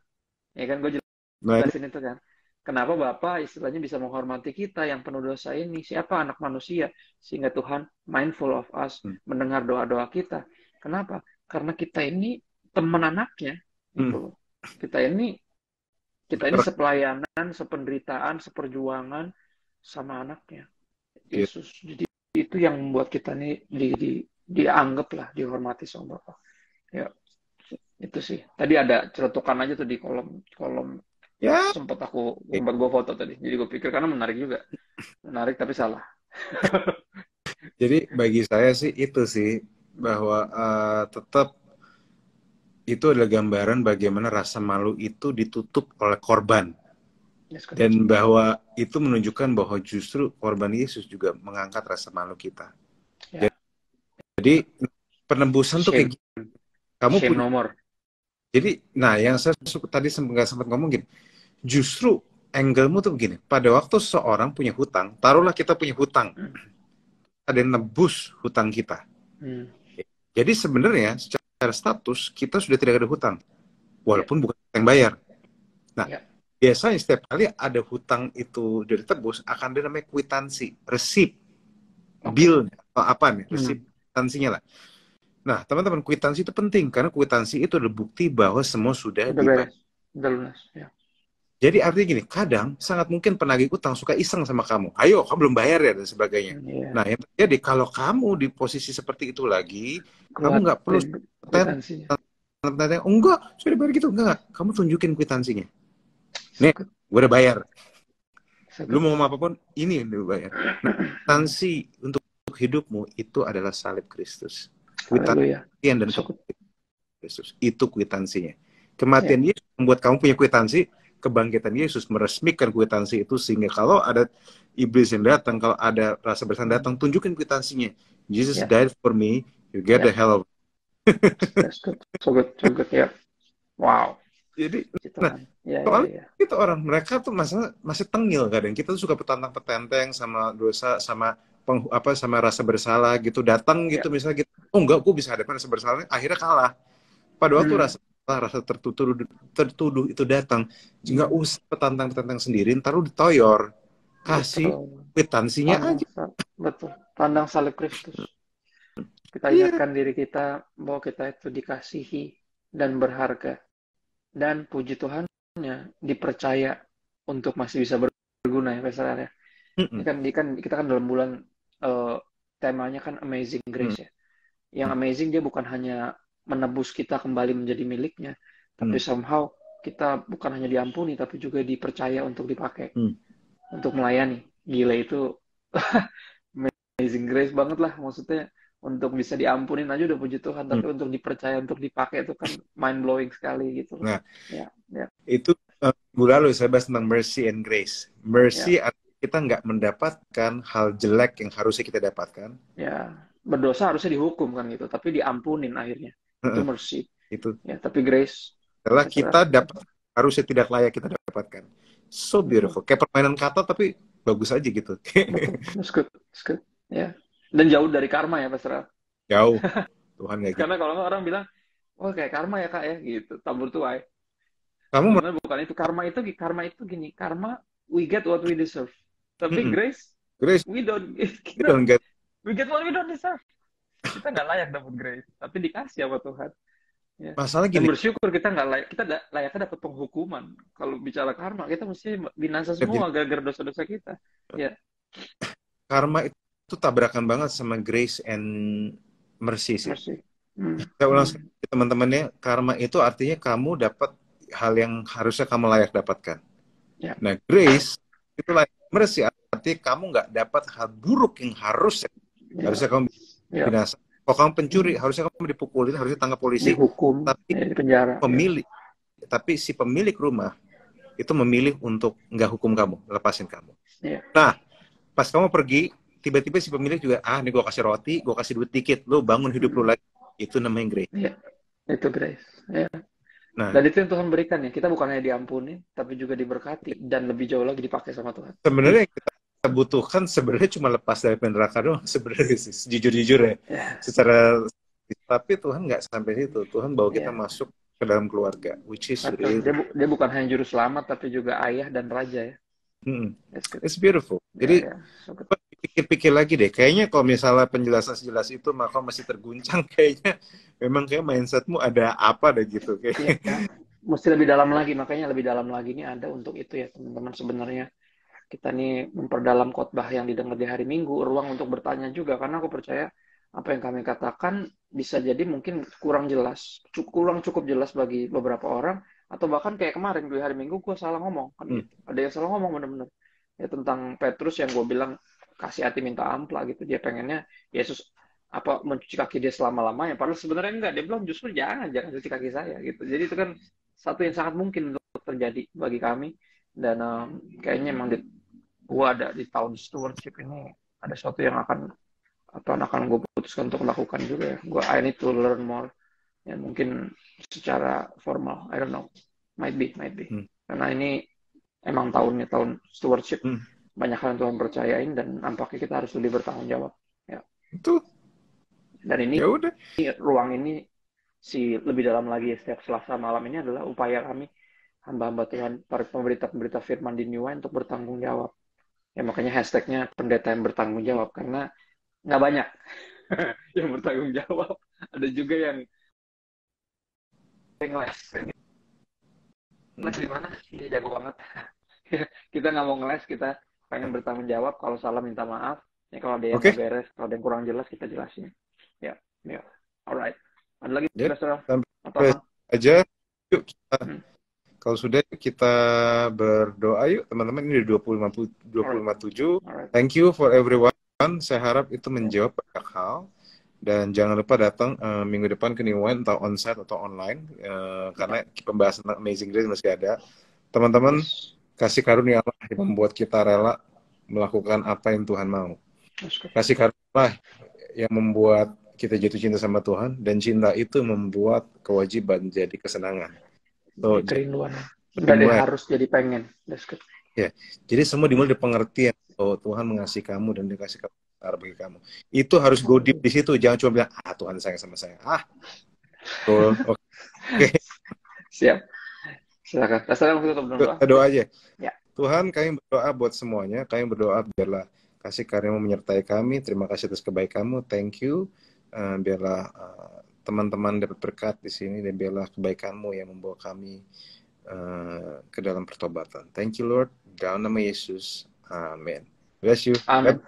Ya kan, gue jelasin itu kan. kenapa Bapa istilahnya bisa menghormati kita yang penuh dosa ini? Siapa anak manusia? Sehingga Tuhan mindful of us, mendengar doa-doa kita. Kenapa? Karena kita ini teman anaknya, gitu loh. Kita ini sepelayanan, sependeritaan, seperjuangan sama anaknya, Yesus. Jadi itu yang membuat kita ini dianggap lah, dihormati sama Bapa. Ya, itu sih. Tadi ada celutukan aja tuh di kolom Ya, sempat gue foto tadi. Jadi gue pikir karena menarik juga. Menarik tapi salah. jadi bagi saya sih itu sih bahwa tetap itu adalah gambaran bagaimana rasa malu itu ditutup oleh korban. Dan bahwa itu menunjukkan bahwa justru korban Yesus juga mengangkat rasa malu kita. Ya. Jadi penembusan tuh kayak gitu. Kamu punya nomor. Jadi, nah yang saya tadi nggak sempat ngomong gini, justru angle-mu tuh begini. Pada waktu seorang punya hutang, taruhlah kita punya hutang, ada yang nebus hutang kita. Jadi sebenarnya secara status kita sudah tidak ada hutang, walaupun bukan yang bayar. Nah, biasanya setiap kali ada hutang itu dari tebus, akan ada namanya kwitansi, resip, bill atau apa nih, resip kwitansinya lah. Nah, teman-teman, kwitansi itu penting karena kwitansi itu adalah bukti bahwa semua sudah dibayar. Lunas, ya. Jadi artinya gini, kadang sangat mungkin penagih utang suka iseng sama kamu. Ayo, kamu belum bayar ya dan sebagainya. Nah, yang terjadi kalau kamu di posisi seperti itu lagi, kamu nggak perlu enggak, sudah bayar gitu, enggak. Kamu tunjukin kwitansinya. Nih, gue udah bayar. Lu mau ngomong apapun, ini udah bayar. Nah, kwitansi untuk hidupmu itu adalah salib Kristus. Kwitansi dan Kristus itu kwitansinya. Kematian Yesus membuat kamu punya kwitansi, kebangkitan Yesus meresmikan kwitansi itu, sehingga kalau ada iblis yang datang, kalau ada rasa bersalah datang, tunjukin kwitansinya. Jesus died for me, you get the hell of it. So good, ya. Wow. Jadi, nah, soalnya itu orang mereka tuh masih tengil kadang. Kita tuh suka petantang-petenteng sama dosa, sama sama rasa bersalah gitu, datang gitu misalnya gitu, oh enggak, gue bisa hadapin rasa bersalah, akhirnya kalah. Pada waktu rasa tertuduh itu datang, nggak usah petantang sendiri, ntar lu ditoyor, kasih kwitansinya aja. Betul, pandang salib Kristus. Kita ingatkan diri kita bahwa kita itu dikasihi dan berharga, dan puji Tuhannya dipercaya untuk masih bisa berguna ya Pastor ya. Kita kan dalam bulan temanya kan Amazing Grace ya. Yang amazing dia bukan hanya menebus kita kembali menjadi miliknya, tapi somehow kita bukan hanya diampuni tapi juga dipercaya untuk dipakai untuk melayani. Gila itu Amazing Grace banget lah, maksudnya untuk bisa diampunin aja udah puji Tuhan, tapi untuk dipercaya untuk dipakai itu kan mind blowing sekali gitu. Nah, itu minggu lalu saya bahas tentang mercy and grace. Mercy kita nggak mendapatkan hal jelek yang harusnya kita dapatkan. Ya, berdosa harusnya dihukum kan gitu, tapi diampunin akhirnya. Itu mercy. Itu. Ya, tapi grace setelah kita dapat harusnya tidak layak kita dapatkan. So beautiful. Kayak permainan kata tapi bagus aja gitu. It's good. Ya. Dan jauh dari karma ya, Pastor. Jauh. Tuhan nggak gitu. Karena kalau orang bilang, oh kayak karma ya Kak ya, gitu. Tabur tuai. Kamu bukan itu. Karma itu gini. Karma, we get what we deserve. Tapi grace, we don't get. We get what we don't deserve. Kita nggak layak dapat grace, tapi dikasih sama Tuhan. Ya. Masalah gini. Dan bersyukur kita nggak layak. Kita layaknya dapat penghukuman. Kalau bicara karma, kita mesti binasa semua gara-gara dosa-dosa kita. Ya. Karma itu tabrakan banget sama grace and mercy sih. Saya ulang sekali teman-temannya, karma itu artinya kamu dapat hal yang harusnya kamu layak dapatkan. Ya. Nah, grace itu layak, mercy artinya kamu nggak dapat hal buruk yang harusnya kamu binasa. Kalau kamu pencuri, harusnya kamu dipukulin, harusnya tangkap polisi, dihukum, tapi penjara. Tapi si pemilik rumah itu memilih untuk nggak hukum kamu, lepasin kamu. Ya. Nah, pas kamu pergi, tiba-tiba si pemilik juga, nih gue kasih roti, gue kasih duit dikit, lu bangun hidup lu lagi. Itu namanya grace. Ya, itu grace. Ya. Nah, dan itu yang Tuhan berikan ya. Kita bukan hanya diampuni, tapi juga diberkati dan lebih jauh lagi dipakai sama Tuhan. Sebenarnya yang kita butuhkan sebenarnya cuma lepas dari neraka doang sebenarnya sih, jujur-jujur ya. Secara tapi Tuhan nggak sampai situ. Tuhan bawa kita masuk ke dalam keluarga, which is Betul. Dia bukan hanya juru selamat, tapi juga ayah dan raja ya. That's good. it's beautiful. Jadi So good. pikir-pikir lagi deh, kayaknya kalau misalnya penjelasan sejelas itu maka masih terguncang, kayaknya memang kayak mindsetmu ada apa deh gitu kayak. Ya, mesti lebih dalam lagi, makanya lebih dalam lagi ini ada untuk itu ya teman-teman. Sebenarnya kita nih memperdalam khotbah yang didengar di hari Minggu, ruang untuk bertanya juga, karena aku percaya apa yang kami katakan bisa jadi mungkin kurang jelas, kurang cukup jelas bagi beberapa orang, atau bahkan kayak kemarin di hari Minggu gue salah ngomong kan gitu. Ada yang salah ngomong bener-bener ya tentang Petrus yang gue bilang kasih hati minta ampla gitu, dia pengennya Yesus apa mencuci kaki dia selama-lamanya, padahal sebenarnya enggak, dia bilang justru jangan cuci kaki saya gitu. Jadi itu kan satu yang sangat mungkin untuk terjadi bagi kami, dan kayaknya emang gue ada di tahun stewardship ini ada sesuatu yang akan gue putuskan untuk melakukan juga ya. I need to learn more ya, mungkin secara formal, I don't know, might be karena ini emang tahun stewardship, banyak hal yang Tuhan percayain dan nampaknya kita harus lebih bertanggung jawab ya. Itu Dan ini ya udah, ruang ini lebih dalam lagi setiap Selasa malam ini adalah upaya kami hamba-hamba Tuhan, para pemberita-pemberita firman di New Wine untuk bertanggung jawab ya. Makanya hashtagnya pendeta yang bertanggung jawab, karena nggak banyak yang bertanggung jawab. Ada juga yang ngeles di mana dia jago banget. Kita nggak mau ngeles, kita pengen bertanggung jawab. Kalau salah minta maaf ya, kalau ada yang nggak beres, kalau ada yang kurang jelas kita jelasin ya. Alright, ada lagi sampai aja. Yuk kita, kalau sudah kita berdoa yuk teman-teman. Ini udah 20:57. Thank you for everyone. Saya harap itu menjawab banyak hal. Dan jangan lupa datang minggu depan ke New Wine, entah onsite atau online, karena pembahasan Amazing Grace masih ada. Teman-teman, kasih karunia Allah yang membuat kita rela melakukan apa yang Tuhan mau. Kasih karunia Allah yang membuat kita jatuh cinta sama Tuhan, dan cinta itu membuat kewajiban jadi kesenangan. So, kerinduan. Nggak harus jadi pengen. Ya, jadi semua dimulai dari pengertian bahwa Tuhan mengasihi kamu dan dikasih kamu bagi kamu. Itu harus go deep di situ. Jangan cuma bilang, Tuhan sayang sama saya. Betul. Oke. Siap. Silakan. Kita doa aja. Ya. Tuhan, kami berdoa buat semuanya. Kami berdoa biarlah kasih karunia-Mu menyertai kami. Terima kasih atas kebaikan-Mu. Thank you. Biarlah teman-teman dapat berkat di sini, dan biarlah kebaikan-Mu yang membawa kami ke dalam pertobatan. Thank you, Lord. Dalam nama Yesus. Amin. Bless you. Amin.